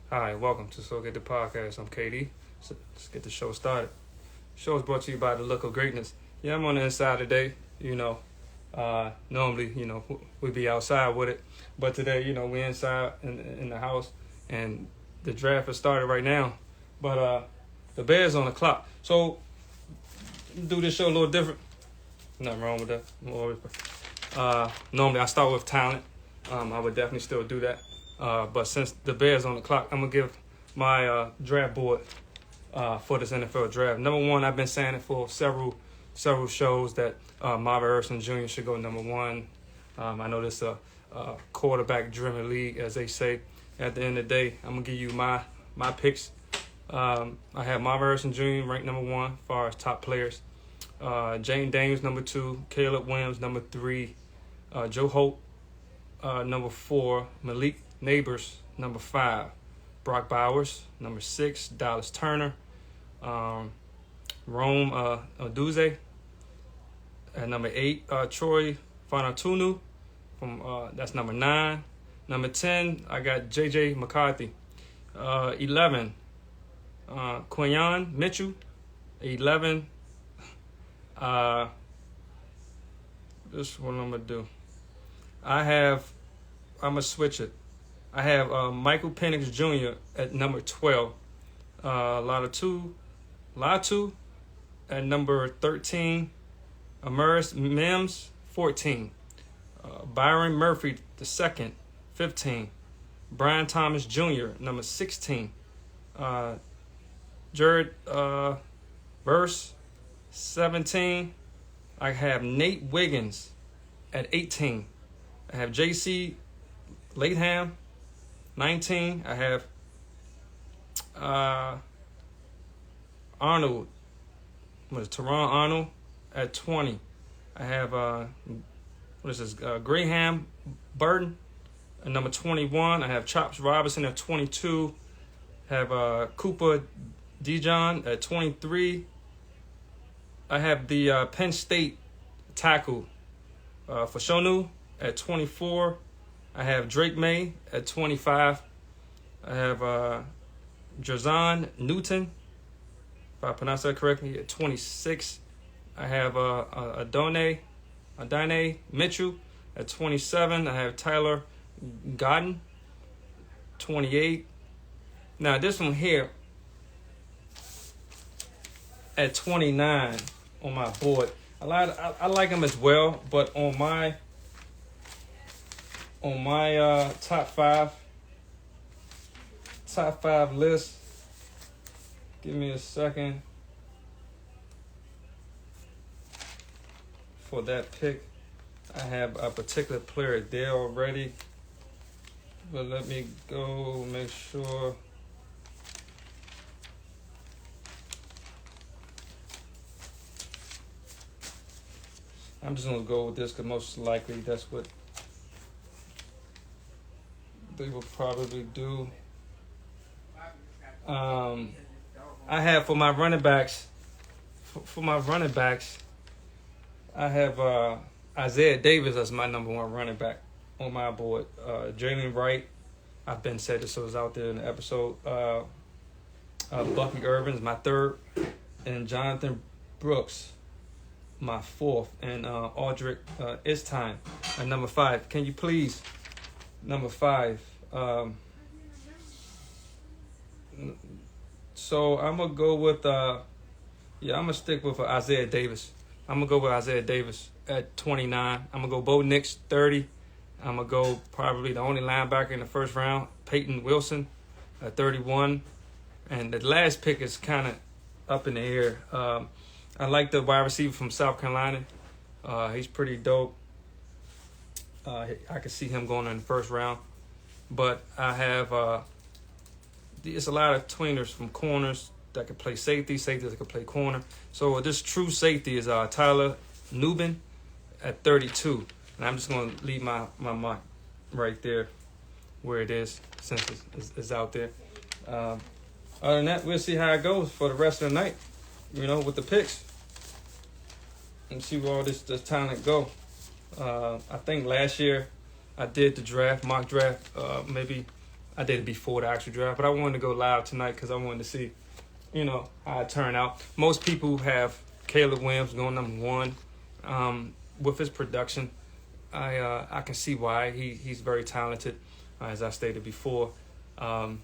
Hi, welcome to So Get the Podcast. I'm KD. So let's get the show started. Show is brought to you by the Look of Greatness. Yeah, I'm on the inside today. Normally, we'd be outside with it, but today, we're inside in the house, and the draft has started right now. But the Bears on the clock, so do this show a little different. Nothing wrong with that. Normally I start with talent. I would definitely still do that. But since the Bears on the clock, I'm gonna give my draft board for this NFL draft. Number one, I've been saying it for several shows that Marvin Harrison Jr. should go number one. I know this is a quarterback-driven league, as they say. At the end of the day, I'm gonna give you my picks. I have Marvin Harrison Jr. ranked number one as far as top players. Jane Daniels number two, Caleb Williams number three, Joe Holt number four, Malik Neighbors number five, Brock Bowers number six, Dallas Turner, Rome Oduze at number eight, Troy Fanatunu from that's number nine. Number 10, I got JJ McCarthy. 11, Quinyon Mitchell. 11. This is what I'm gonna do. I'm gonna switch it. I have Michael Penix Jr. at number 12. Latu at number 13. Amaris Mims 14. Byron Murphy the second 15. Brian Thomas Jr. number 16. Jared Verse 17. I have Nate Wiggins at 18. I have J.C. Latham, 19. I have Arnold, Teron Arnold at 20. I have, Graham Burton at number 21. I have Chops Robinson at 22. I have Cooper Dijon at 23. I have the Penn State tackle Fashanu at 24. I have Drake May at 25. I have Jerzon Newton, if I pronounce that correctly, at 26. I have Adane Mitchell at 27. I have Tyler Godden, 28. Now this one here at 29 on my board. I like him as well, but on my top five list, give me a second for that pick. I have a particular player there already, but let me go make sure. I'm just going to go with this because most likely that's what they will probably do. I have for my running backs, I have Isaiah Davis as my number one running back on my board. Jalen Wright, I've been said this was out there in the episode. Bucky Irvin is my third, and Jonathan Brooks my fourth, and Aldrick Istime at number 5. Can you please, number 5? So I'm gonna go with I'm gonna stick with Isaiah Davis. I'm gonna go with Isaiah Davis at 29. I'm gonna go Bo Nix 30. I'm gonna go probably the only linebacker in the first round, Peyton Wilson at 31. And the last pick is kind of up in the air. I like the wide receiver from South Carolina. He's pretty dope. I could see him going in the first round. But I have it's a lot of tweeners from corners that can play safeties that can play corner. So this true safety is Tyler Nubin at 32. And I'm just going to leave my mark right there where it is, since it's out there. Other than that, we'll see how it goes for the rest of the night, with the picks. And see where all this talent go. I think last year I did the mock draft, maybe I did it before the actual draft, but I wanted to go live tonight because I wanted to see, how it turned out. Most people have Caleb Williams going number 1. With his production, I can see why. He's very talented, as I stated before. It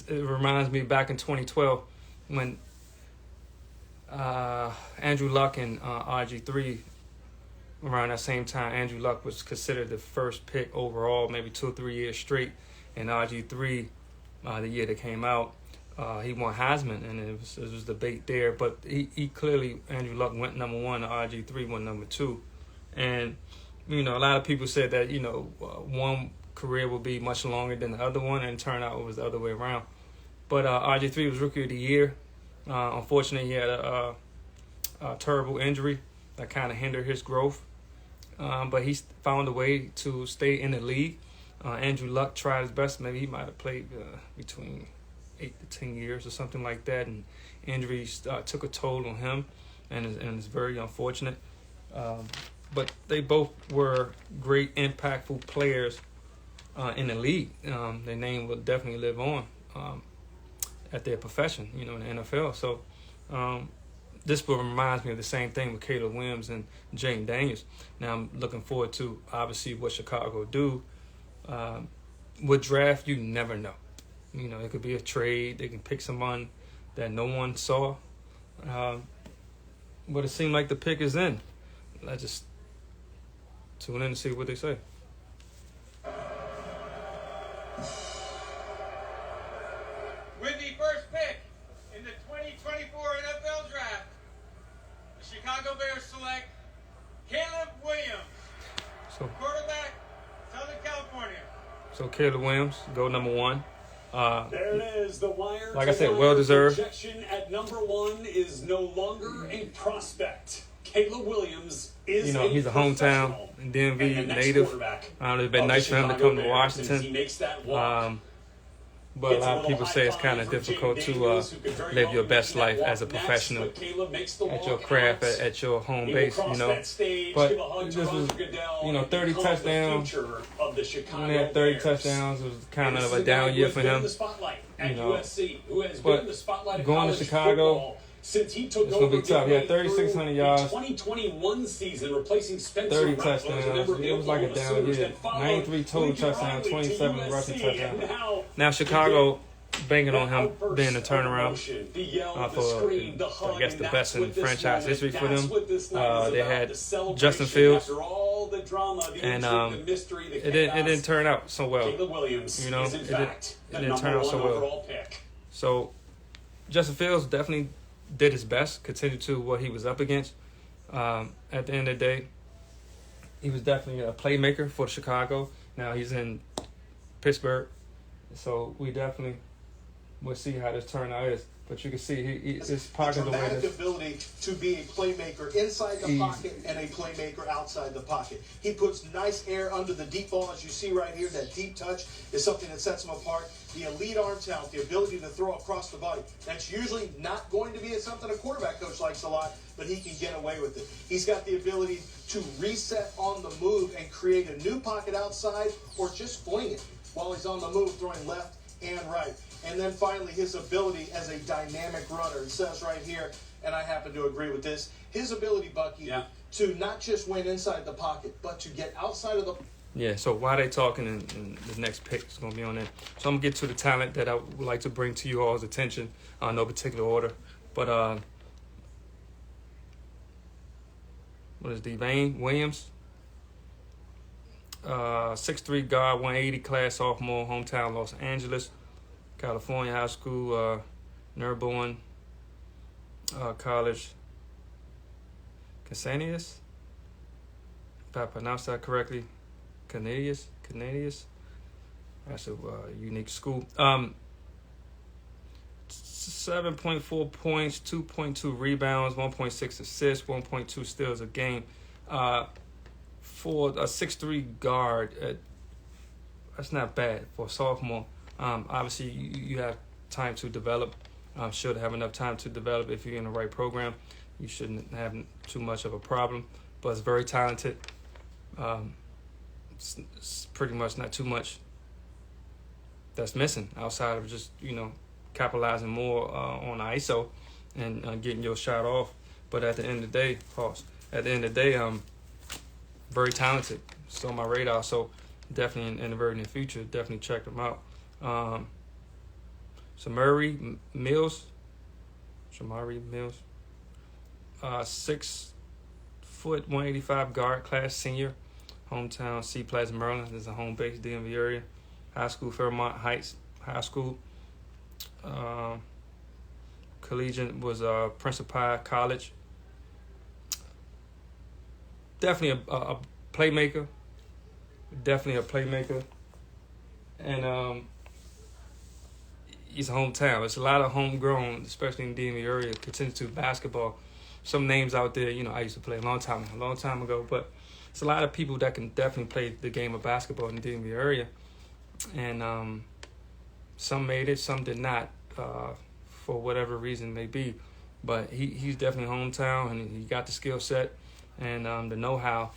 reminds me back in 2012 when Andrew Luck and RG3, around that same time, Andrew Luck was considered the first pick overall, maybe 2 or 3 years straight. And RG3, the year that came out, he won Heisman, and it was debate there. But he clearly, Andrew Luck went number 1, and RG3 went number 2. And, a lot of people said that, one career will be much longer than the other one, and it turned out it was the other way around. But RG3 was Rookie of the Year. Unfortunately, he had a terrible injury that kind of hindered his growth. But he found a way to stay in the league. Andrew Luck tried his best. Maybe he might have played between 8 to 10 years or something like that. And injuries took a toll on him, and it's very unfortunate. But they both were great, impactful players in the league. Their name will definitely live on at their profession, in the NFL. So this reminds me of the same thing with Caleb Williams and Jaden Daniels. Now I'm looking forward to, obviously, what Chicago do. With draft, you never know. It could be a trade. They can pick someone that no one saw. But it seemed like the pick is in. Let's just tune in and see what they say. With the first pick in the 2024 NFL Draft, the Chicago Bears select Caleb Williams, quarterback, Southern California. So Caleb Williams, go number 1. There it is, the wire. Like I said, well-deserved. Projection at number 1 is no longer a prospect. Caleb Williams is he's a hometown DMV native. It's been nice for him to come to Washington. But a lot of people say it's kind of difficult to live your best life as a professional at your craft, at your home base, But this was, 30 touchdowns. When he had 30 touchdowns, it was kind of a down year for him. But going to Chicago, since he took it's going to be tough. He had 3,600 yards. 2021 season, replacing Spencer 30 touchdowns. It was like a down year. 93 total touchdowns, 27 rushing touchdowns. Now Chicago banking on him being a turnaround for, I guess, the best in franchise history for them. They had Justin Fields, and it didn't turn out so well. It didn't turn out so well. So Justin Fields definitely did his best, continued to what he was up against. At the end of the day, he was definitely a playmaker for Chicago. Now he's in Pittsburgh, so we definitely will see how this turnout is. But you can see his pocket awareness. Ability to be a playmaker inside the pocket and a playmaker outside the pocket. He puts nice air under the deep ball, as you see right here. That deep touch is something that sets him apart. The elite arm talent, the ability to throw across the body. That's usually not going to be something a quarterback coach likes a lot, but he can get away with it. He's got the ability to reset on the move and create a new pocket outside, or just fling it while he's on the move, throwing left and right. And then finally, his ability as a dynamic runner. It says right here, and I happen to agree with this, his ability, Bucky, to not just win inside the pocket, but to get outside of the... Yeah, so while they talking, and the next pick is going to be on there. So I'm going to get to the talent that I would like to bring to you all's attention, no particular order. But what is Devean Williams? 6'3" guard, 180 class, sophomore, hometown Los Angeles, California high school, Narbonne College, Casanius, if I pronounced that correctly, Canadius. That's a unique school. 7.4 points, 2.2 rebounds, 1.6 assists, 1.2 steals a game. For a 6'3" guard, that's not bad for a sophomore. Obviously, you have time to develop. Should have enough time to develop if you're in the right program. You shouldn't have too much of a problem. But it's very talented. It's pretty much not too much that's missing outside of just, capitalizing more on ISO and getting your shot off. But at the end of the day, very talented. Still on my radar. So definitely in the very near future, definitely check them out. Shemarri Mills, 6 foot 185 guard class senior, hometown Sea Plaza, Maryland. This is a home base DMV area. High school Fairmont Heights High School. Collegiate was Principi College. Definitely a playmaker. And he's hometown. It's a lot of homegrown, especially in the DMV area, continue to basketball. Some names out there, I used to play a long time ago, but it's a lot of people that can definitely play the game of basketball in the DMV area. And some made it, some did not, for whatever reason it may be. But he's definitely hometown, and he got the skill set and the know-how.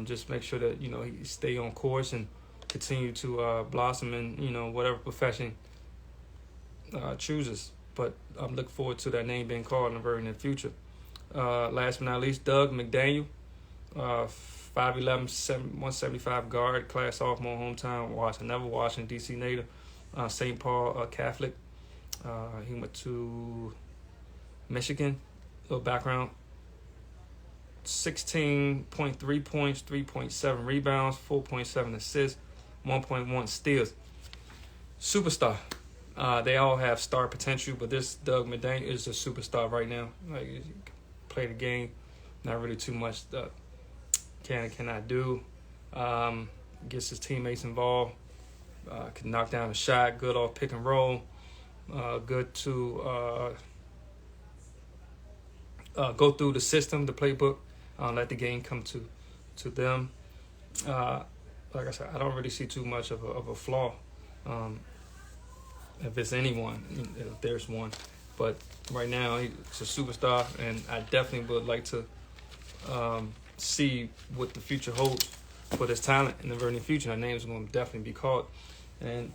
Just make sure that, he stay on course and continue to blossom in, whatever profession chooses. But I'm looking forward to that name being called in the very near future. Last but not least, Doug McDaniel, 5'11", 175 guard, class sophomore, hometown, Washington, D.C. native, St. Paul Catholic. He went to Michigan. Little background: 16.3 points, 3.7 rebounds, 4.7 assists, 1.1 steals. Superstar. They all have star potential, but this Doug McDaniel is a superstar right now. Like, he can play the game, not really too much can and cannot do. Gets his teammates involved, can knock down a shot, good off pick and roll, good to go through the system, the playbook, let the game come to them. Like I said, I don't really see too much of a flaw. If it's anyone, if there's one. But right now, he's a superstar, and I definitely would like to see what the future holds for this talent in the very near future. That name is going to definitely be called, and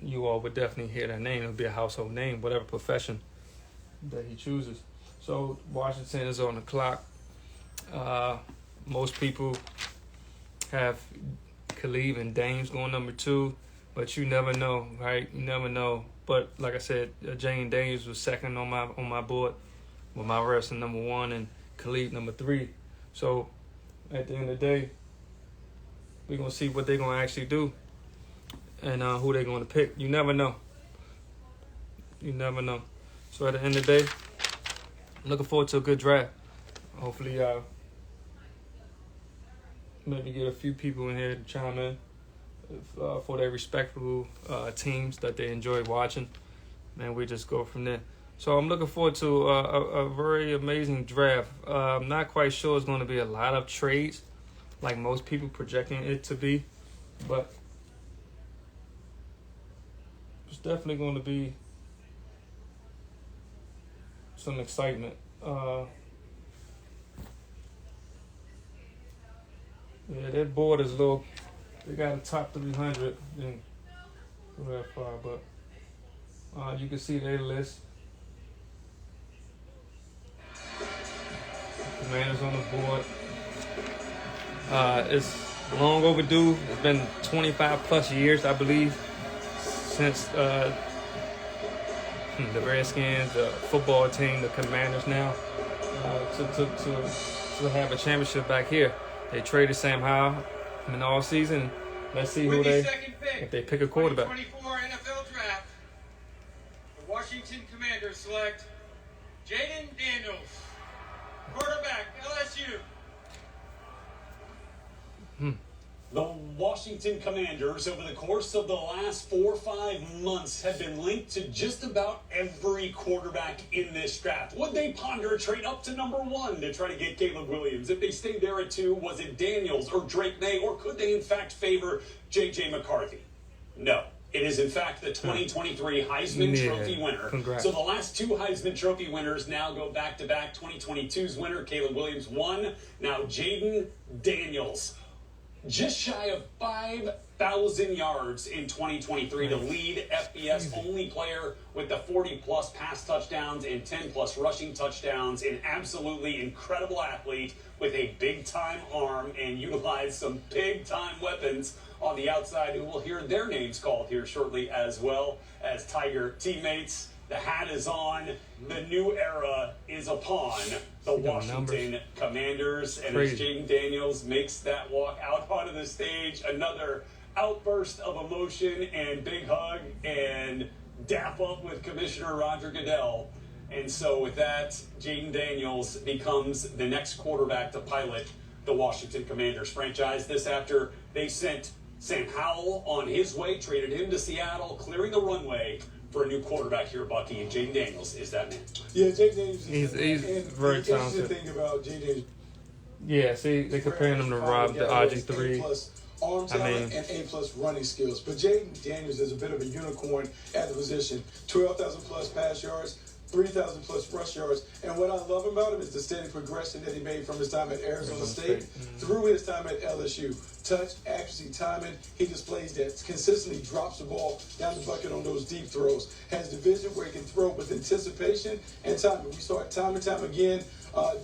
you all would definitely hear that name. It'll be a household name, whatever profession that he chooses. So Washington is on the clock. Most people have Khalid and Dames going number 2. But you never know, right? You never know. But like I said, Jane Dames was second on my board, with my wrestling number 1 and Khalid number 3. So at the end of the day, we're gonna see what they're gonna actually do and who they're gonna pick. You never know. So at the end of the day, I'm looking forward to a good draft. Hopefully, maybe get a few people in here to chime in. For their respectable teams that they enjoy watching, and we just go from there. So I'm looking forward to a very amazing draft. I'm not quite sure it's going to be a lot of trades like most people projecting it to be, but it's definitely going to be some excitement. Yeah, that board is a little. They got a top 300, didn't go that far, but you can see their list. Commanders on the board. It's long overdue. It's been 25 plus years, I believe, since the Redskins, the football team, the Commanders now, to have a championship back here. They traded Sam Howell in the all season. Let's see if they pick a quarterback. 2024 NFL Draft. The Washington Commanders select Jaden Daniels, quarterback, LSU. The Washington Commanders, over the course of the last 4 or 5 months, have been linked to just about every quarterback in this draft. Would they ponder a trade up to number 1 to try to get Caleb Williams? If they stayed there at 2, was it Daniels or Drake May, or could they in fact favor J.J. McCarthy? No. It is, in fact, the 2023 Heisman Trophy winner. Congrats. So the last 2 Heisman Trophy winners now go back-to-back. 2022's winner, Caleb Williams, 1. Now Jaden Daniels. Just shy of 5,000 1,000 yards in 2023 to lead FBS, only player with the 40-plus pass touchdowns and 10-plus rushing touchdowns, an absolutely incredible athlete with a big-time arm and utilized some big-time weapons on the outside, who will hear their names called here shortly as well as Tiger teammates. The hat is on. The new era is upon the Washington Commanders. And as Jaden Daniels makes that walk out onto the stage, another outburst of emotion and big hug and dap up with Commissioner Roger Goodell. And so with that, Jaden Daniels becomes the next quarterback to pilot the Washington Commanders franchise. This after they sent Sam Howell on his way, traded him to Seattle, clearing the runway for a new quarterback here, Bucky, and Jaden Daniels is that man. Yeah, Jaden Daniels. He's very talented. The thing about Jaden Daniels. Yeah, see, they're comparing him to Rob, the RG3. Arm talent and A+ running skills. But Jaden Daniels is a bit of a unicorn at the position. 12,000 plus pass yards, 3,000 plus rush yards. And what I love about him is the steady progression that he made from his time at Arizona State through his time at LSU. Touch, accuracy, timing. He displays that. Consistently drops the ball down the bucket on those deep throws. Has the vision where he can throw with anticipation and timing. We saw it time and time again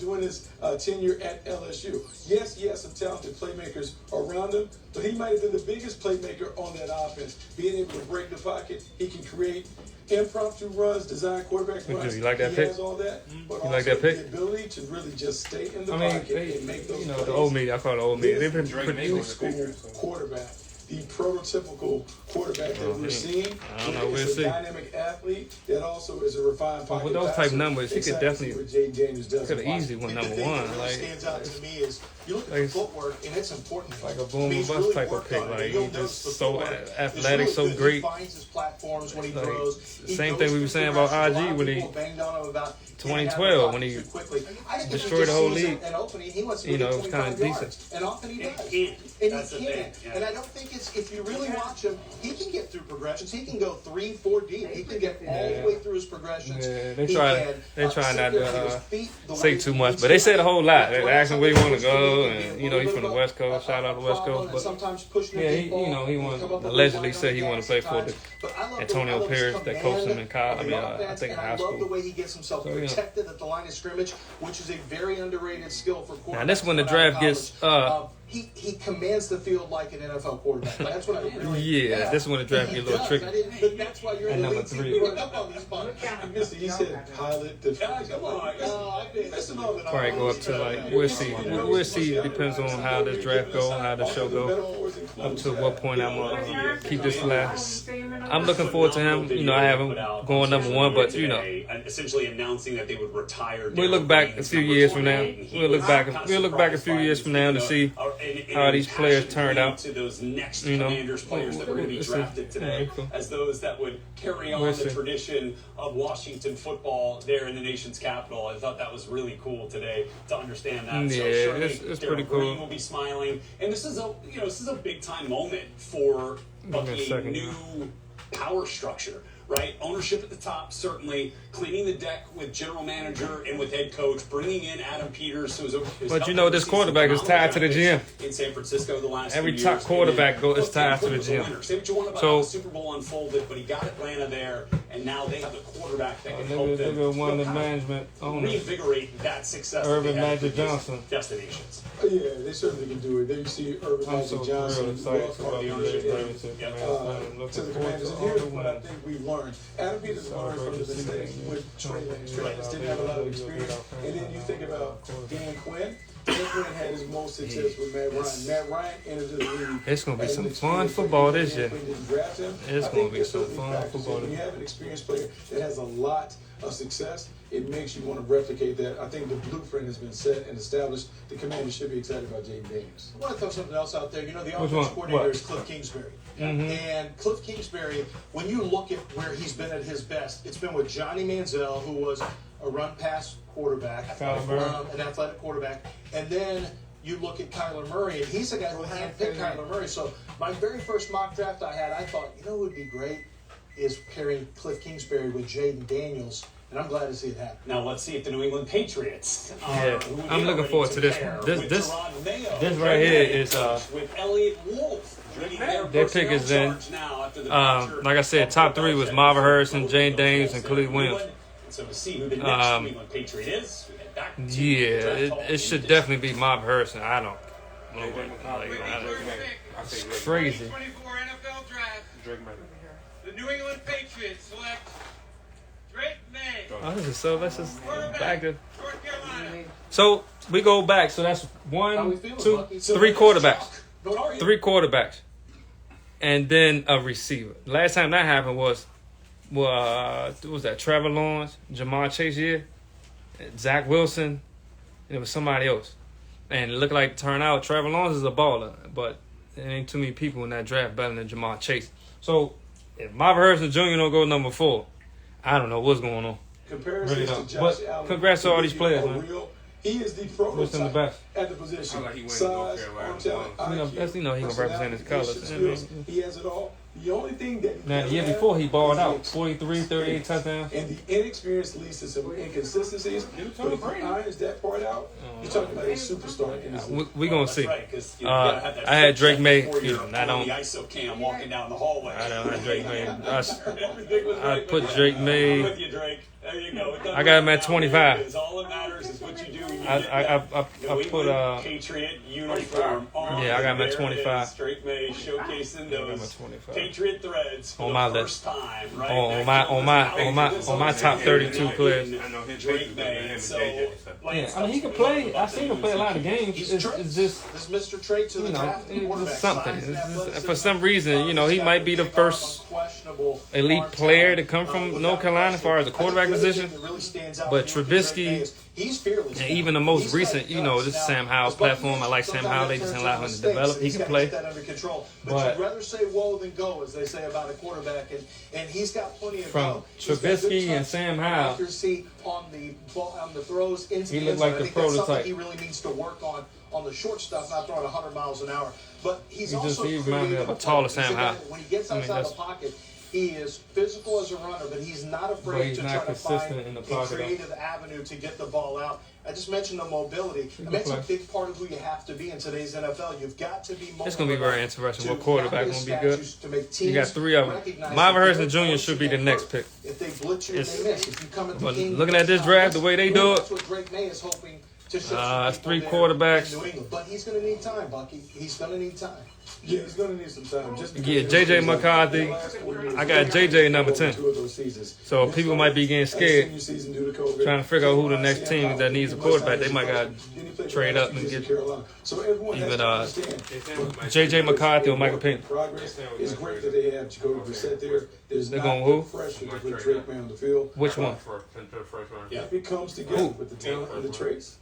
during his tenure at LSU. Yes, he has some talented playmakers around him, but he might have been the biggest playmaker on that offense. Being able to break the pocket, he can create impromptu runs, design quarterback runs. You like that he pick? has all that, but You also like that pick? the ability to really just stay in the I mean, pocket and make those plays. the old media, I call it the old media. They've been New school quarterback, the prototypical quarterback that we're seeing. I don't know, we'll It's a see. dynamic athlete that also is a refined pocket With those type passer. numbers, he could Excited to see definitely what Jaden Daniels does. could have easily won The number thing one. that really Like, stands out to me is you look at like- the footwork, and it's important. like a I boom mean, and he's bust really type of worked pick. on it. Like, You'll he's notice just the so footwork is athletic, really so good. great. He finds his platforms when he Like, throws. He same goes thing we through were saying about progression. A lot RG of when he people banged on him about 2012 when he too quickly. I think if destroyed the whole just sees league. an opening, he wants to You go know, get it was kinda 25 yards. decent. And often he does. can. And That's the he can. thing, yeah. And I don't think it's, if you really watch him, he can get through progressions. He can go 3, 4 deep. He can get all the way through his progressions. Yeah, they He try can, not sit there with to his feet the say way too he much, needs but they to. said a whole lot. They That's asked him where he why want to sometimes go, he can be and a you know he's little from the bit West Coast. Shout out to West problem, Coast, and but sometimes pushing the yeah, deep ball, he come wanted up with a allegedly line said on he the wanted to play gas for at the times. But I love Antonio his Pierce that coached him in college. I command mean, of the I think in offense, high and I love the school. way he gets himself So, yeah. protected at the line of scrimmage, which is a very underrated skill for quarterbacks. Now this when the coming out of draft gets college. He commands the field like an NFL quarterback. Like, that's what I really. Yeah, this is when the draft He get a little does. tricky. But that's why you're At in the number league. 3. You run up on these buttons. He said pilot the Come on. I've been missing all the Probably go up to like we'll see. We'll see. It depends on how this draft go, how the show go. Up to what point I'm gonna keep this flat. I'm looking forward to him. You know, I have him going number 1, but you know, essentially announcing that they would retire. we'll look back a few years from now. We'll look back a few years from now to see how these players turned out. To those next You know, Commanders players that were going to be we'll see. drafted today, Yeah, cool. as those that would carry on We'll the see. tradition of Washington football there in the nation's capital. I thought that was really cool today to understand that. So Yeah, surely it's Darrell pretty cool. Green will be smiling, and this is a big time moment for Bucky, a second. new power structure. Right, ownership at the top, certainly cleaning the deck with general manager and with head coach, bringing in Adam Peters, who's But you know, this quarterback is tied to the gym. in San Francisco the last Every few top years. quarterback And then is tied to the Cliff gym. Kingsbury was a winner. Say what you want about So- how the Super Bowl unfolded, but he got Atlanta there, and now they have the quarterback that can help them Nigga won the kind of management owner. reinvigorate that success. that Urban they had Magic in previous Johnson. destinations. Yeah, they certainly can do it. There you see Urban I'm Magic so Johnson, real excited welcome about the the ownership Commanders to to the looking forward Commanders. to And all here's the what I wins. think we've learned. Adam Peters learned from the mistake with Trey Lance. Trey Lance didn't have a lot of experience. And then you think about Dan Quinn. Dan Quinn had his most success with Matt Ryan. Matt Ryan entered the league. It's gonna be as some an fun experienced football player. this Dan year. Quinn didn't draft him. It's I gonna think be that some certainly fun factors in. football. When you have an experienced player that has a lot of success, it makes you want to replicate that. I think the blueprint has been set and established. The Commanders should be excited about Jaden Daniels. I want to throw something else out there. You know, the Which offensive one? coordinator What? is Cliff Kingsbury. Mhm. And Cliff Kingsbury, when you look at where he's been at his best, it's been with Johnny Manziel, who was a run-pass quarterback, Kyler Murray. an athletic quarterback. And then you look at Kyler Murray, and he's the guy who handpicked Kyler Murray. So my very first mock draft I had, I thought, you know what would be great is pairing Cliff Kingsbury with Jaden Daniels. And I'm glad to see it happen. Now let's see if the New England Patriots Yeah, who I'm they looking are forward to ready this pair one. This with Gerard Mayo, right here is with Elliott Wolf Their pick is in. Like I said, top 3 was Marvin Harrison, Jane Daniels, and Khalid Williams. So to see who the next New England Patriot is, we head back to It should definitely be Marvin Harrison. I don't. It's crazy. 2024 NFL Draft. The New England Patriots select Drake May. So let's just back to. North Carolina. So we go back. So that's 1, 2, 3 quarterbacks. 3 quarterbacks. And then a receiver. Last time that happened was what was that? Trevor Lawrence, Jamar Chase year, Zach Wilson, and it was somebody else. And it looked like turned out Trevor Lawrence is a baller, but there ain't too many people in that draft better than Jamar Chase. So if Marvin Harrison Jr. don't go number 4, I don't know what's going on. Comparison Really to Josh Allen. Congrats to all these players, man. He is the Wish them the prototype best. at the position. Like he went to Size, North Carolina. arm talent, IQ, He gonna represent his colors. skills. He has it all. The only thing that he Now the doesn't year have before he balled is out, the 43, 38 touchdowns. And the inexperience leads to some inconsistencies. But if he irons that part out, you're talking about a superstar in this league. We gonna see. Right, 'cause, I had Drake May. I don't. The ISO cam walking down the hallway. I don't have Drake May. Everything was I right put with Drake that. May- I'm with you, Drake. There you go. It doesn't I got him matter at how 25. it is. All that matters is what you do. When you I get that put New England Patriot uniform on. Yeah, I got him at There it 25. is. Drake May showcasing got him those at 25. Patriot threads for On the my first time. Right? on my top 32 players. I know his Drake Drake better than May. him and So, JJ. So. Yeah, I mean he can play. I've seen him play a lot of games. He's It's just This Mr. Trade to the draft it's quarterback. just something. Size and It's just- athleticism. for some reason, he might be the first Questionable elite arm player to talent. come from Without North Carolina as far as the question. quarterback I think the other position. thing that really stands out But for Drake May Trubisky is he's fearless. and even the most He's recent, got guts. this Now, Sam Howell's as much as platform. I like Sam sometimes Howell. They it just turns allow into him to mistakes, develop. and He he's can got to play. get that under control. But But- you'd rather say whoa than go, as they say about a quarterback, and he's got plenty of From go. He's got good Trubisky and touch Sam Howell, accuracy on the ball, on the throws into he the looked end zone. like I the think that's something prototype. he really needs to work on the short stuff, not throwing 100 miles an hour. But he's He also reminds me creative of a with taller play. Sam He's a guy Howell. that when he gets I mean, outside the that's- pocket, he is physical as a runner, but he's not afraid he's to not try to consistent find in the a pocket, though. creative avenue to get the ball out. I just mentioned the mobility. can I mean, it's a play. big part of who you have to be in today's NFL. You've got to be mobile. It's gonna be very enough interesting. to What quarterback have gonna be his good? statutes to make You got teams 3 of them. recognize Marvin that Harrison they're Jr. going should to be the get next hurt. pick. If they blitz you, It's- they miss. If you come at the but game, looking at this draft, the way they do that's it, what Drake May is hoping to show. it's some 3 people there quarterbacks. in New England. But he's going to need time, Bucky. He's going to need time. Yeah, he's going to need some time. Just because Yeah, JJ McCarthy. I got JJ number 10. So people might be getting scared, trying to figure out who the next team that needs a quarterback. They might got to trade up and get even JJ McCarthy or Michael Penix. It's great that they have Jacoby Brissett there. There's They're not going who? pressure to put Drake May on the field. Which one? Yeah, if it comes together with the talent and the traits.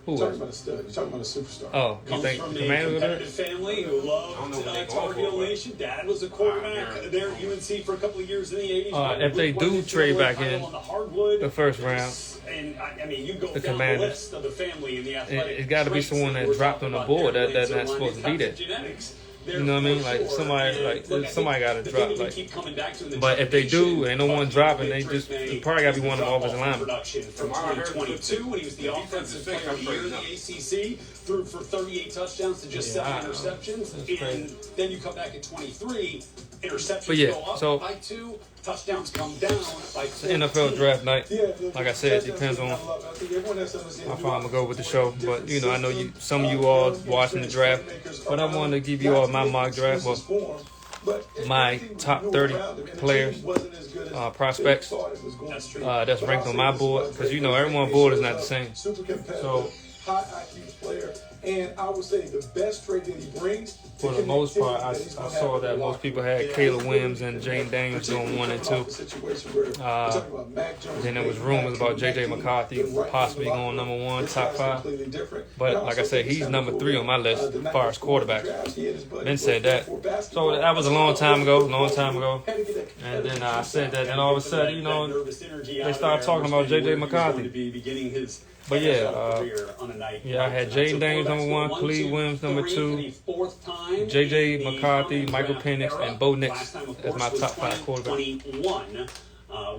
Who You're talking is? about a stud. You're talking about a superstar. Oh, you Comes think from the a Commanders are there? competitive family who loved Tar Heel Nation. Dad was a quarterback there at UNC for a couple of years in the 80s. If they do trade back in the first round, and I mean, you go the down Commanders. the list of the family and the athletic. It's gotta be traits someone that we're dropped talking on the about board there, that's Lance, not supposed to be it's there. not genetics. You know what I mean? Like For sure. somebody, And look, I somebody got to think the drop. thing that Like, we keep coming back to in the but if they do, generation ain't no one of dropping. Drake They just May it probably got to be one of the drop offensive off linemen. production from 2022 when he was the offensive player of the year in the ACC, threw for 38 touchdowns to just 7 interceptions, That's and then you come back at 23, interceptions But yeah, go up so- by 2, touchdowns come down by 4. NFL draft night. Yeah, Like I said, it depends on how far I'm gonna go with the show. But I know some of you all watching the draft. But I wanted to give you all my mock draft. Well, my top 30 players, prospects, That's true. that's ranked on my board. Because everyone's board is not the same. Super competitive, So- high IQ player, and I would say the best trait that he brings. For the most part, I saw that most people had Caleb Williams and Jane Daniels going 1 and 2. Then there was rumors about J.J. McCarthy possibly going number 1, top 5. But like I said, he's number 3 on my list as far as quarterbacks. Ben said that. So that was a long time ago. And then I said that, and all of a sudden, they started talking about J.J. McCarthy. But yeah, I had Jaden Daniels number 1, Khalid Williams number 2, J.J. McCarthy, Michael Penix, and Bo Nix as my top 5 quarterbacks.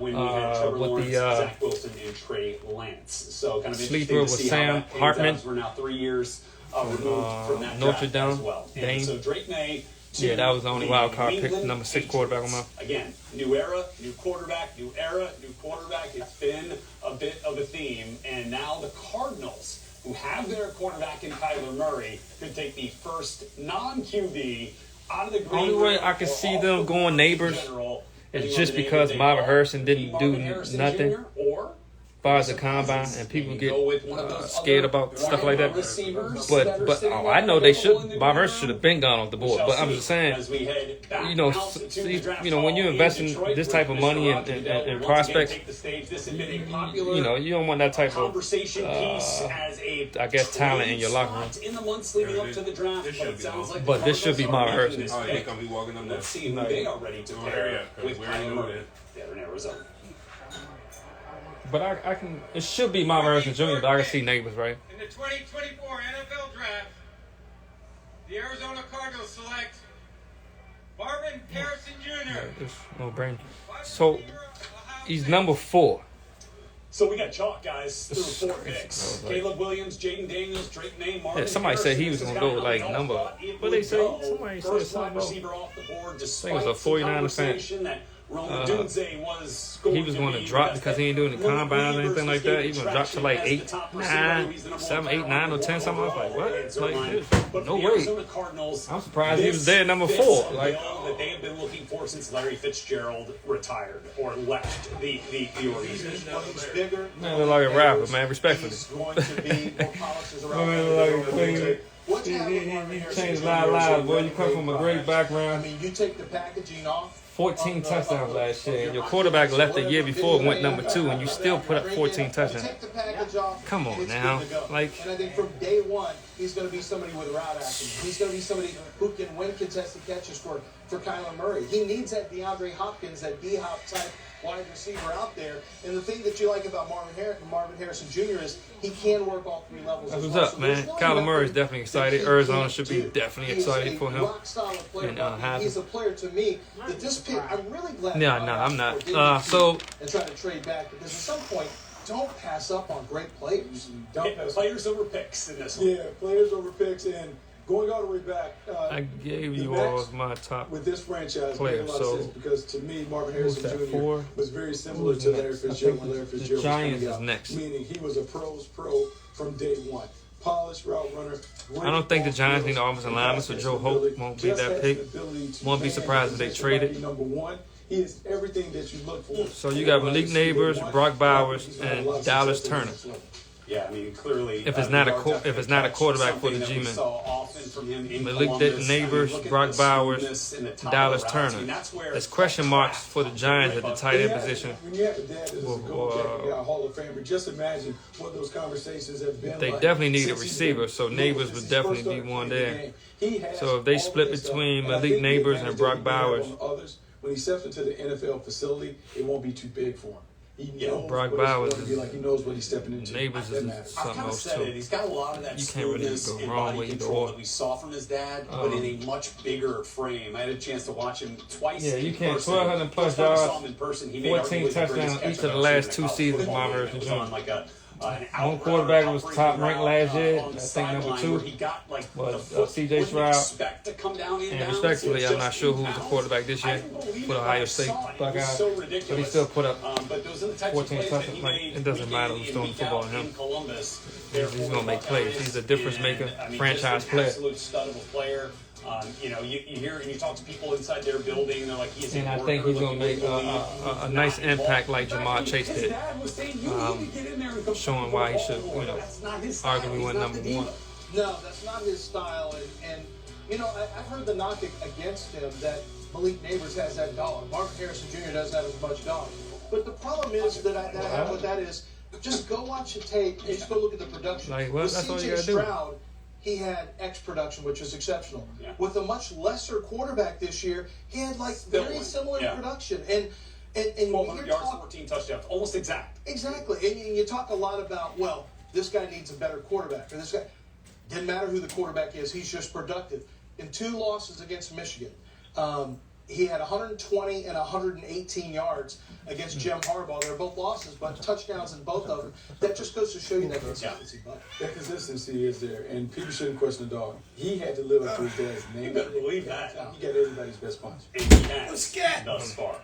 When we had Trevor with Lawrence, the, Zach Wilson, and Trey Lance. So kind of sleeper interesting to was see Sam how that pans Hartman out. We're now 3 years removed from that Notre draft Dame, as well. And Dame. so Drake May, to Yeah, that was the only wild card New pick, England number 6 quarterback on my. Again, new era, new quarterback, new era, new quarterback. It's been a bit of a theme. And now the Cardinals, who have their quarterback in Kyler Murray, could take the first non-QB out of the green Only way room I could or see off them the going board in neighbors general, is depending just on the name because that they Marvin call. Harrison didn't Marvin do Harrison nothing. Jr. or As far as the combine, and people get scared about stuff like that. But I know they should. Bob Hurst should have been gone off the board. But I'm just saying, when you invest in this type of money and prospects, you don't want that type of, I guess, talent in your locker room. But this should be Bob Hurst. Let's see who they are ready to pair with Kyler Murray there in Arizona. But I can. It should be Marvin Harrison Jr. But I can see neighbors, right? In the 2024 NFL Draft, the Arizona Cardinals select Marvin Harrison Jr. There's no brain. So he's number 4. So we got chalk, guys, through 4 picks. Caleb Williams, Jaden Daniels, Drake May, Marvin somebody Harrison. said he was gonna go like number. What they say? Somebody said First wide something. receiver off the board, I think it was a 49er fan. He was going to drop because he ain't doing the combine or anything like that. He was going to drop to like 8, 9, 7, 8, 9, or 10, something. I was like, what? Like, no way. I'm surprised he was there number 4. Like, that they have been looking for since Larry Fitzgerald retired or left the organization. He's bigger. man, look like a rapper, man. Respectfully. He's going to be more polishes around. Man, look like a What's happening with Marvin You Harrison changed a Jr. lot of is lives, a boy. You come from a great I background. mean, you take the packaging off. 14 touchdowns last year. And your quarterback left the year before and went number 2, and you still put up 14 touchdowns. Take the package off. Come on it's now. good to go. Like, and I think from day one, he's going to be somebody with route action. He's going to be somebody who can win contested catches for Kyler Murray. He needs that DeAndre Hopkins, that D-Hop type wide receiver out there. And the thing that you like about Marvin Harrison Jr. is he can work all 3 levels. That's as what's well. up, So man. there's no Kyler Murray's nothing definitely excited. that he Arizona can't should be do. definitely He's excited a for him. rock-solid player. And, He's a player to me that this pick, I'm really glad. Yeah, no, I'm not. So and try to trade back because at some point, don't pass up on great players. Don't pass Players over picks in this one. Yeah, players over picks, and going all the way back. I gave the you Max all of my top. with this franchise player, made a lot of so sense because to me, Marvin who's Harrison that, Jr. 4? was very similar Who's to Larry next? I Fitzgerald think when Larry the Fitzgerald Giants was is coming out, next. meaning he was a pro from day one. Polished route runner. I don't think the Giants need offensive linemen, so Joe Hope won't be that pick. Won't be surprised if they trade it. Number one, he is everything that you look for. So you got Malik Neighbors, Brock Bowers, and Dallas Turner. Yeah, I mean, clearly. If it's not a quarterback for the G-men. Malik Neighbors, Brock Bowers, Dallas Turner. There's question marks for the Giants at the tight end position. When you have a dad that's a Gold Jacket, a Hall of Famer, just imagine what those conversations have been. They like definitely need a since he's receiver, been- so Neighbors would since he definitely first be started one playing there. the game. He has So if they all split this stuff, between and I Malik think the Neighbors and advantage Brock that he can have Bowers. on others, when he steps into the NFL facility, it won't be too big for him. He knows Brock what it's Bowers going to be like. He knows what he's stepping into. Neighbors That is matters. something I kind of else said it. too. He's got a lot of that You can't really smoothness go and wrong body with either control or. that we saw from his dad, but in a much bigger frame. I had a chance to watch him twice. Yeah, you in can't. person. 1,200 plus First time I saw yards, him in person, he made 14 arguably the touchdowns greatest each catch of the I've last seen 2 in a college seasons. football Marvin game. Harrison It was Jr. on like an One out quarterback route, was out top breaking ranked route, last year. on the I think number sideline 2 where he got like was, the foot C.J. wouldn't Stroud. expect to come down in And bounds. respectfully, It's I'm not just sure who was in the bounds. quarterback this I year didn't believe for it the when Ohio I State saw it. It was Buckeyes. so But he ridiculous. still put up But those are the types 14 of plays touchdowns. that he Like, made it doesn't week matter in who's and throwing week the football out to him. in Columbus. He's gonna make plays. He's a difference maker, franchise just an player. Absolute stud of a player. You hear and you talk to people inside their building, and they're like, he's a And I worker, think he's looking going to make to lead. a He's nice not impact involved. like Jamar Chase His did. dad was saying, you need to get in there and Showing why he should, That's not his style. arguably He's went not number the 1. diva. No, that's not his style. And I've heard the knock against him that Malik Neighbors has that dog. Marvin Harrison Jr. doesn't have as much dog. But the problem is that I have with that is just go watch the tape and just go look at the production. Like, well, With that's all you C.J. gotta do. Stroud, he had X production, which is exceptional. Yeah. With a much lesser quarterback this year, he had like Still very win. similar Yeah. production. And 1,200 you're yards, talking 14 touchdowns, almost exact. exactly. And you talk a lot about, well, this guy needs a better quarterback, or this guy. Didn't matter who the quarterback is; he's just productive. In 2 losses against Michigan, He had 120 and 118 yards against Jim Harbaugh. They're both losses, but touchdowns in both of them. That just goes to show you that consistency, bud. That consistency is there, and people shouldn't question the dog. He had to live up to his dad's name. You better believe that. He got everybody's best punch. And he has thus far.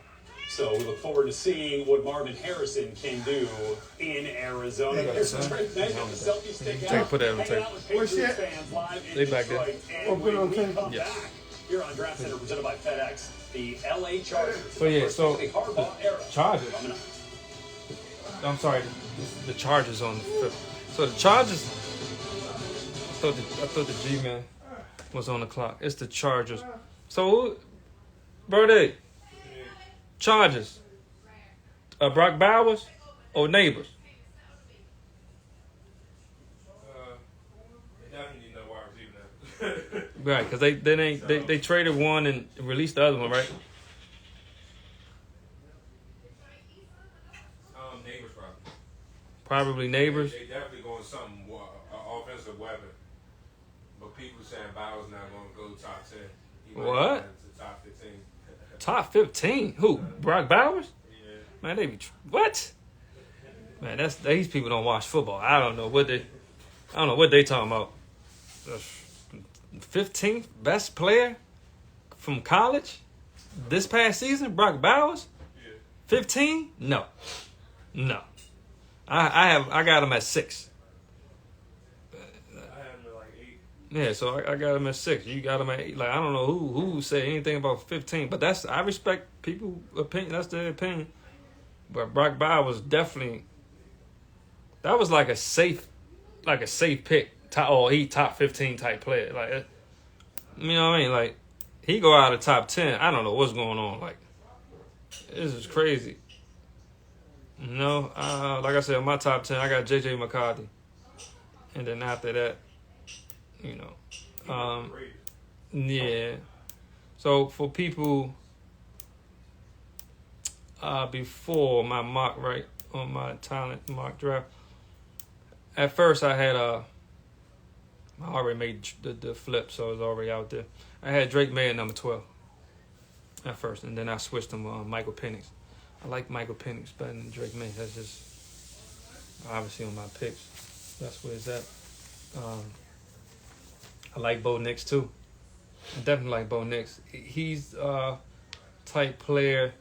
So we look forward to seeing what Marvin Harrison can do in Arizona. There's some Drake May on the selfie stick out. Put that on Hanging tape. out with Patriots fans live in They back there. Detroit. And when we come back here on Draft Center presented by FedEx, the LA Chargers. So, yeah, so the Harbaugh era. Chargers. Coming up. I'm sorry, the Chargers on the fifth. So the Chargers, I thought the G-Man was on the clock. It's the Chargers. So, Brody, Chargers, Brock Bowers or Neighbors? Definitely no wide receiver now. Right, because they traded one and released the other one, right? Neighbors probably. Probably Neighbors. They definitely going something offensive weapon. But people saying Bowers not going to go top 10. He might What? go to top 15. Top 15? Who? Brock Bowers? Yeah. Man, they be what? Man, these people don't watch football. I don't know what they talking about. The 15th best player from college this past season, Brock Bowers. 15? No. I got him at 6. I had him at like 8. Yeah, so I got him at 6. You got him at 8. Like, I don't know who say anything about 15, but I respect people's opinion. That's their opinion. But Brock Bowers definitely, that was like a safe pick. He top 15 type player. Like, you know what I mean? Like, he go out of top 10. I don't know what's going on. Like, this is crazy. No, like I said, my top 10, I got J.J. McCarthy. And then after that, you know, yeah. So for people, before my mock, right, on my talent mock draft, at first I had, I already made the flip, so it was already out there. I had Drake May at number 12 at first, and then I switched him on Michael Penix. I like Michael Penix better than Drake May. That's just obviously on my picks. That's where it's at. I like Bo Nix too. I definitely like Bo Nix. He's type player.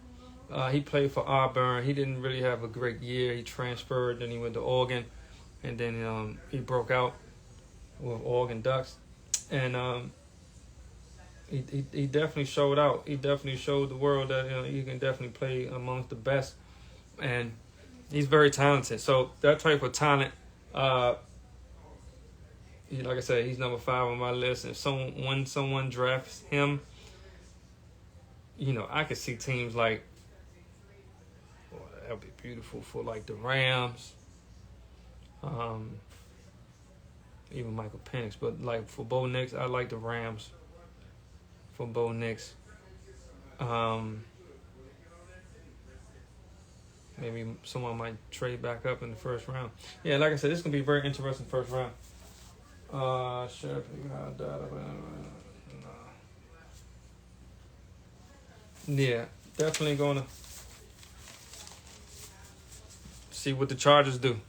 He played for Auburn. He didn't really have a great year. He transferred, then he went to Oregon, and then he broke out with Oregon Ducks, and he definitely showed out. He definitely showed the world that he can definitely play amongst the best, and he's very talented. So that type of talent, like I said, he's number 5 on my list. If someone drafts him, I could see teams like, that'd be beautiful for like the Rams, even Michael Penix. But like for Bo Nix, I like the Rams. For Bo Nix, maybe someone might trade back up in the first round. Yeah, like I said, this is gonna be a very interesting first round. Yeah, definitely gonna see what the Chargers do.